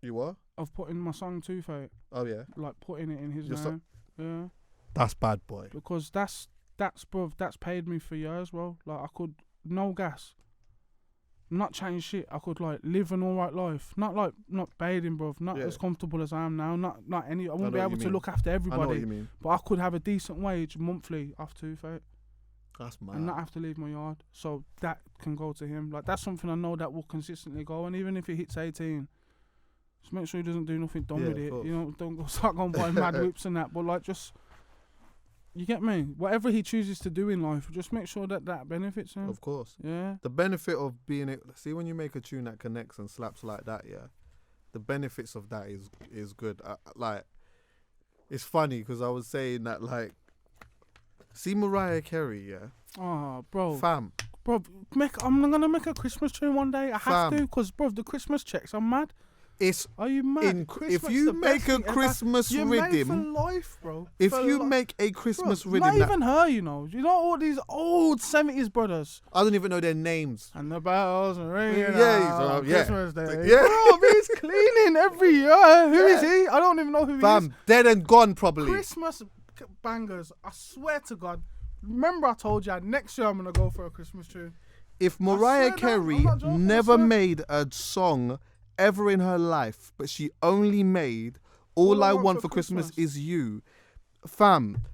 You are? Of putting my song Toothache. Oh yeah. Like putting it in his name. Yeah. That's bad, boy. Because that's paid me for years, bro. Like I could, no gas, not change shit. I could like live an alright life. Not bathing, bro. Not as comfortable as I am now. Not any. I wouldn't be able to look after everybody. I know what you mean. But I could have a decent wage monthly off Toothache. That's mad. And not have to leave my yard. So that can go to him. Like that's something I know that will consistently go. And even if he hits 18, just make sure he doesn't do nothing dumb with it. You know, don't go start going buying mad whips and that. But like just, you get me? Whatever he chooses to do in life, just make sure that benefits him. Of course. Yeah. The benefit of being see, when you make a tune that connects and slaps like that, yeah, the benefits of that is good. Like, it's funny because I was saying that, like, see Mariah Carey, yeah. Oh, bro. Fam. Bro, I'm gonna make a Christmas tune one day. I have to, because bro, the Christmas checks, I'm mad. Are you mad? If you make a Christmas rhythm, you're made for life, bro. If you make a Christmas rhythm, not even her, you know all these old 70s brothers. I don't even know their names. And the bells are ringing out Christmas Day. Yeah, bro, he's cleaning every year. Who is he? I don't even know who he is. Fam, dead and gone probably. Christmas bangers. I swear to God. Remember I told you next year I'm gonna go for a Christmas tune. If Mariah Carey never made a song ever in her life, but she only made All I Want for Christmas Is You, fam,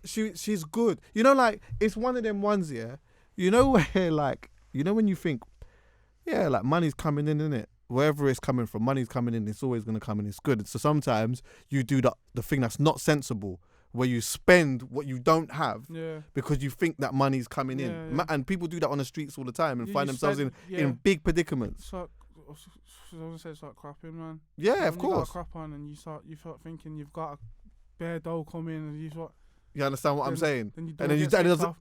she's good. You know, like, it's one of them ones, yeah, you know, where, like, you know when you think, yeah, like, money's coming in, innit? Wherever it's coming from, money's coming in, it's always going to come in, it's good. So sometimes you do the thing that's not sensible, where you spend what you don't have because you think that money's coming in. Yeah. And people do that on the streets all the time and find themselves in big predicaments. I was gonna say it's like crapping, man. Yeah, of course. You got a crap on, and you start thinking you've got a bare dough coming, and you understand what I'm saying? And then you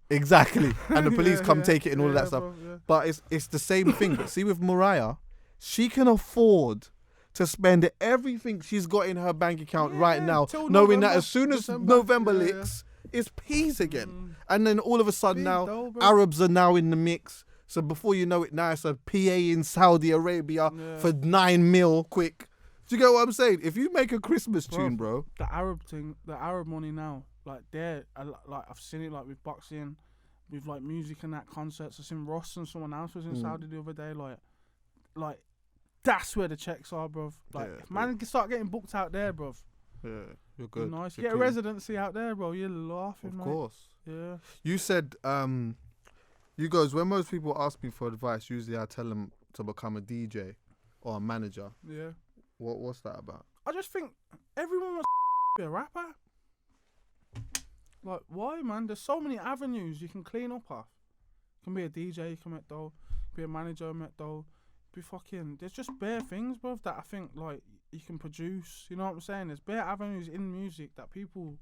exactly, and the police come take it and all of that stuff. Bro, but it's the same thing. But see, with Mariah, she can afford to spend everything she's got in her bank account right now, knowing that as soon as November licks, It's peas again. And then all of a sudden Big now, though, bro. Arabs are now in the mix. So before you know it, now it's a PA in Saudi Arabia for 9 mil quick. Do you get what I'm saying? If you make a Christmas tune, bro. The Arab thing, the Arab money now, like I've seen it like with boxing, with like music and that concerts. I've seen Ross and someone else was in Saudi the other day. Like that's where the checks are, bruv. Like if man can start getting booked out there, bruv. Yeah, you're good. Nice. You're Get a clean. residency out there, bro. You're laughing, Of mate. course. Yeah. You said, you guys, when most people ask me for advice, usually I tell them to become a DJ or a manager. Yeah. What's that about? I just think everyone wants to be a rapper. Like, why, man? There's so many avenues you can clean up off. You can be a DJ, you can make dough. Be a manager, make dough. Be fucking... There's just bare things, bruv, that I think, like, you can produce. You know what I'm saying? There's bare avenues in music that people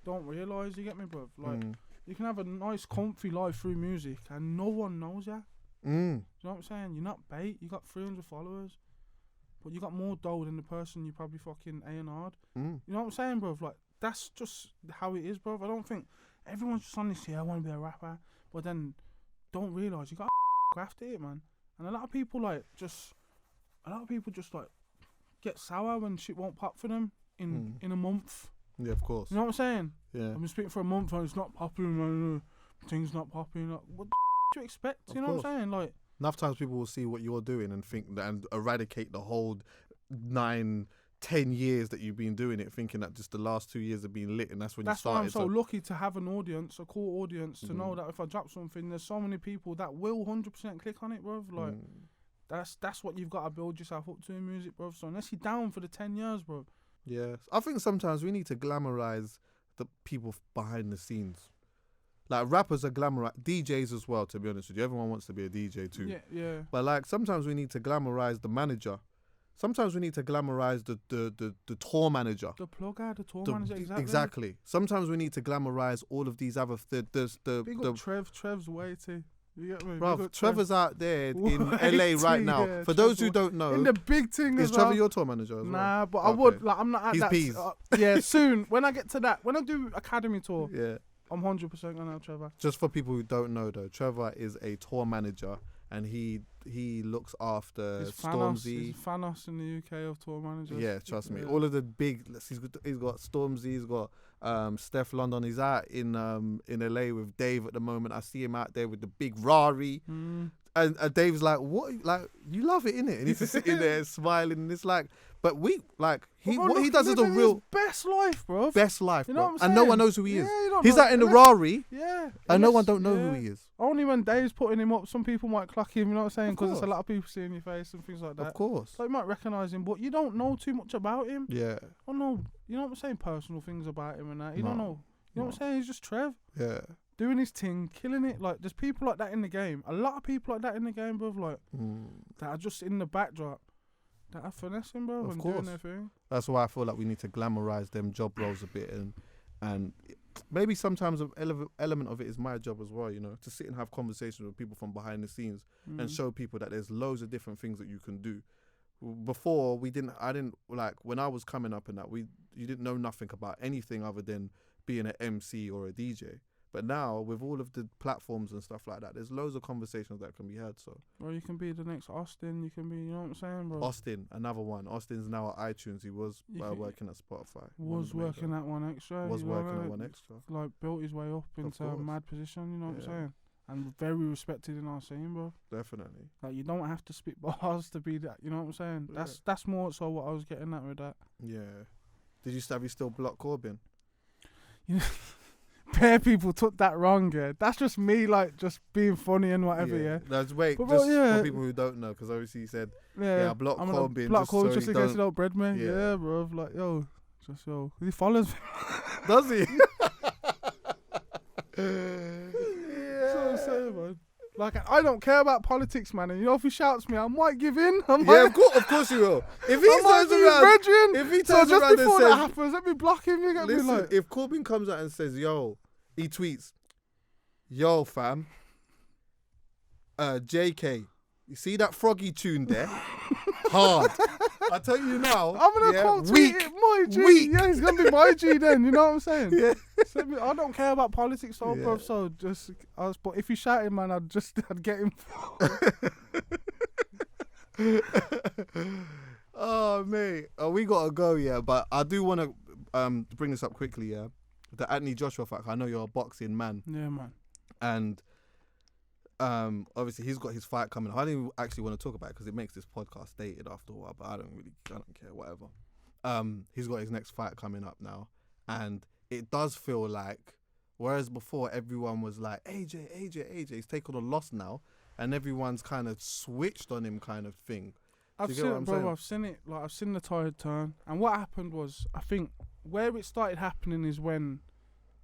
don't realise, you get me, bruv? Like, you can have a nice, comfy life through music and no one knows ya. You know what I'm saying? You're not bait. You got 300 followers. But you got more dough than the person you probably fucking A&R'd. You know what I'm saying, bruv? Like, that's just how it is, bruv. I don't think everyone's just on this here, I want to be a rapper. But then don't realise you got to graft it, man. And a lot of people just like get sour when shit won't pop for them in a month. Yeah, of course. You know what I'm saying? Yeah. I've been speaking for a month and it's not popping, man. Things not popping. Like, what the do you expect? You know what I'm saying? Like, enough times people will see what you're doing and think that, and eradicate the whole 9-10 years that you've been doing it, thinking that just the last 2 years have been lit, and that's when you started. That's why I'm so lucky to have an audience, a core audience, to know that if I drop something, there's so many people that will 100% click on it, bruv. Like, that's what you've got to build yourself up to in music, bruv. So unless you're down for the 10 years, bruv. Yeah, I think sometimes we need to glamorize the people behind the scenes. Like, rappers are glamorized, DJs as well, to be honest with you. Everyone wants to be a DJ too. Yeah. But like, sometimes we need to glamorize the manager. Sometimes we need to glamorize the tour manager. The plugger, the tour manager, exactly. Exactly. Sometimes we need to glamorize all of these other Big up Trev's weighty. You get me? Bruv, Trevor's out there in LA right now. Yeah, For those who don't know, in the big thing is as well. Trevor your tour manager as well? Nah, but I would. Like, I'm not at He's that. peas. Yeah, soon. When I get to that, when I do Academy tour, Yeah. I'm 100% gonna have Trevor. Just for people who don't know though, Trevor is a tour manager and he looks after Stormzy. He's Thanos in the UK of tour managers. Yeah, trust me. All of the big, he's got Stormzy, he's got Steph London. He's out in LA with Dave at the moment. I see him out there with the big Rari. And Dave's like, what? Like, you love it, innit? And he's just sitting there smiling. And it's like, but what he does is a real best life, bro. Best life, you know bro. what I'm saying? And no one knows who he is. Yeah, He's out in the Rari. Yeah. And no one don't know who he is. Only when Dave's putting him up, some people might clock him, you know what I'm saying? Because there's a lot of people seeing your face and things like that. Of course. So you might recognise him, but you don't know too much about him. Yeah. Oh no, you know what I'm saying? Personal things about him and that. You don't know. You know what I'm saying? He's just Trev. Yeah. Doing his thing, killing it. Like, there's people like that in the game. A lot of people like that in the game, bro. Like, that are just in the backdrop. That are finessing, bro, and doing their thing. That's why I feel like we need to glamorize them job roles a bit, and maybe sometimes an element of it is my job as well, you know, to sit and have conversations with people from behind the scenes and show people that there's loads of different things that you can do. Before I didn't like when I was coming up and that you didn't know nothing about anything other than being an MC or a DJ. But now, with all of the platforms and stuff like that, there's loads of conversations that can be had. So, bro, you can be the next Austin. You can be, you know what I'm saying, bro? Austin, another one. Austin's now at iTunes. He was working at Spotify. Was working at One Extra. Was working at One Extra. Like, built his way up into a mad position, you know what I'm saying? And very respected in our scene, bro. Definitely. Like, you don't have to spit bars to be that, you know what I'm saying? Yeah. That's more so what I was getting at with that. Yeah. Have you still blocked Corbyn? You know, bare people took that wrong, yeah. That's just me, like, just being funny and whatever, yeah. No, wait, but just for people who don't know, because obviously he said, I blocked Corbyn. Block Corbyn just in case don't... he don't bread me. Yeah, bro. Like, yo. He follows me. Does he? That's what I'm saying, man. Like, I don't care about politics, man. And you know, if he shouts me, I might give in. Of course you will. If he turns around, just before and that says, happens, let me block him. You get me? Like, if Corbyn comes out and says, he tweets, yo, fam, Jaykae, you see that froggy tune there? Hard. I tell you now. I'm gonna quote tweet it, my G. Weak. Yeah, he's gonna be my G then. You know what I'm saying? Yeah. I don't care about politics, though, Yeah. bro. So but if he shouted, man, I'd get him. Oh mate, we gotta go, yeah. But I do want to bring this up quickly, yeah. The Anthony Joshua fact. I know you're a boxing man, Yeah, man. and obviously he's got his fight coming. I didn't actually want to talk about it because it makes this podcast dated after a while. But I don't care, whatever. He's got his next fight coming up now, and it does feel like, whereas before everyone was like AJ, he's taken a loss now, and everyone's kind of switched on him, kind of thing. I've seen it, bro. I've seen it. Like, I've seen the tide turn. And what happened was, I think where it started happening is when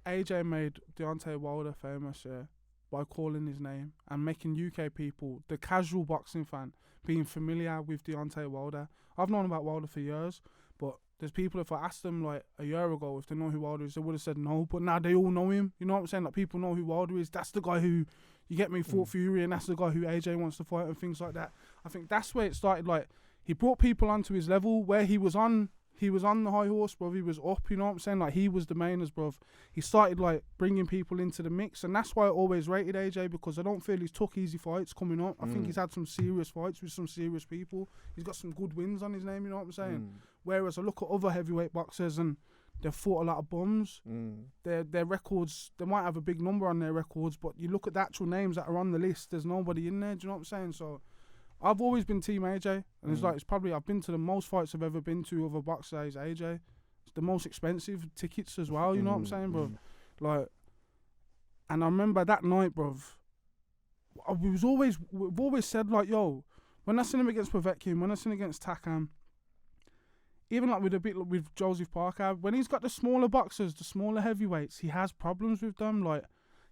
AJ made Deontay Wilder famous, yeah, by calling his name and making UK people, the casual boxing fan, being familiar with Deontay Wilder. I've known about Wilder for years, but there's people, if I asked them like a year ago if they know who Wilder is, they would have said no. But now they all know him. You know what I'm saying? Like, people know who Wilder is. That's the guy who, you get me, fought Fury, and that's the guy who AJ wants to fight and things like that. I think that's where it started. Like, he brought people onto his level where he was on the high horse, bruv. He was up, you know what I'm saying? Like, he was the mainers, bruv. He started, like, bringing people into the mix, and that's why I always rated AJ, because I don't feel he's took easy fights coming up. I think he's had some serious fights with some serious people. He's got some good wins on his name, you know what I'm saying? Whereas I look at other heavyweight boxers and they've fought a lot of bums. Their records, they might have a big number on their records, but you look at the actual names that are on the list, there's nobody in there, do you know what I'm saying? So I've always been Team AJ, and it's like, it's probably, I've been to the most fights I've ever been to of a boxer is AJ. It's the most expensive tickets as well, you know what I'm saying, bro? Like, and I remember that night, bruv, we've always said, like, yo, when I seen him against Povetkin, when I seen him against Takam, even like with Joseph Parker, when he's got the smaller boxers, the smaller heavyweights, he has problems with them. Like,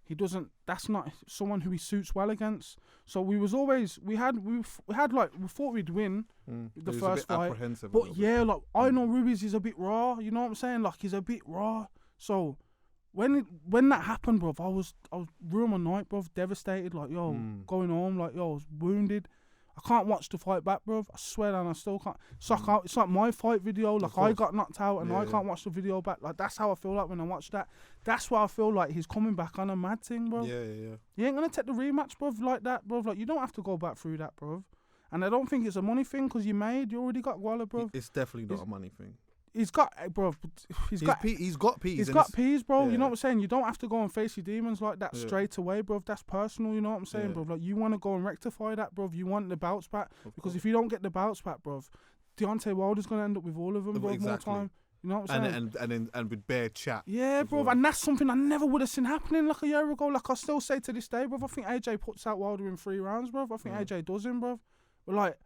he doesn't. That's not someone who he suits well against. So we thought we'd win the first fight, but yeah, like, I know Ruiz is a bit raw. You know what I'm saying? Like, he's a bit raw. So when that happened, bruv, I was room all night, bruv, devastated. Like, yo, going home, like, yo, I was wounded. I can't watch the fight back, bruv. I swear, and I still can't. It's like my fight video. Like, I got knocked out, and I can't watch the video back. Like, that's how I feel like when I watch that. That's why I feel like he's coming back on a mad thing, bro. Yeah. You ain't gonna take the rematch, bruv, like that, bruv. Like, you don't have to go back through that, bruv. And I don't think it's a money thing, because you already got Wilder, bruv. It's definitely not a money thing. He's got, bruv. He's got peas. He's got peas, bro. Yeah. You know what I'm saying? You don't have to go and face your demons like that straight away, bruv. That's personal. You know what I'm saying, bruv? Like, you want to go and rectify that, bruv. You want the bounce back, because if you don't get the bounce back, bruv, Deontay Wilder's gonna end up with all of them, bruv. Exactly. More time. You know what I'm saying? And with bare chat. Yeah, bruv. Well. And that's something I never would have seen happening like a year ago. Like, I still say to this day, bruv, I think AJ puts out Wilder in 3 rounds, bruv. I think AJ does him, bruv. But like,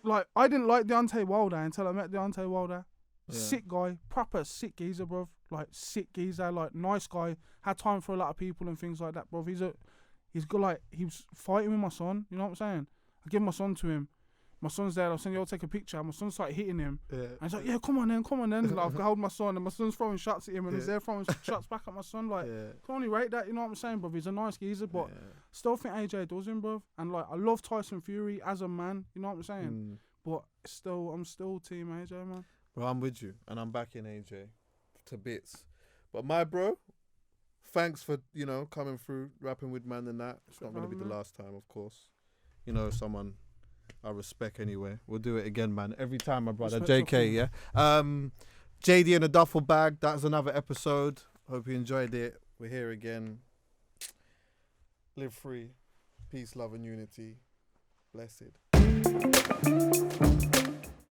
like, I didn't like Deontay Wilder until I met Deontay Wilder. Yeah. Sick guy, proper sick geezer, bruv. Like, sick geezer, like, nice guy. Had time for a lot of people and things like that, bruv. He's good, like, he was fighting with my son. You know what I'm saying? I give my son to him. My son's there. I was saying, yo, take a picture. And my son started hitting him. Yeah. And he's like, yeah, come on then. Like, I've held my son, and my son's throwing shots at him, and he's there throwing shots back at my son. Like, can only rate that. You know what I'm saying, bruv? He's a nice geezer, but still think AJ does him, bruv. And like, I love Tyson Fury as a man. You know what I'm saying? But still, I'm still Team AJ, man. Bro, I'm with you, and I'm backing AJ to bits. But my bro, thanks for, coming through, rapping with man and that. It's not going to be the last time, of course. Someone I respect anyway. We'll do it again, man. Every time, my brother. Jaykae, yeah? JD and a duffel bag. That's another episode. Hope you enjoyed it. We're here again. Live free. Peace, love, and unity. Blessed.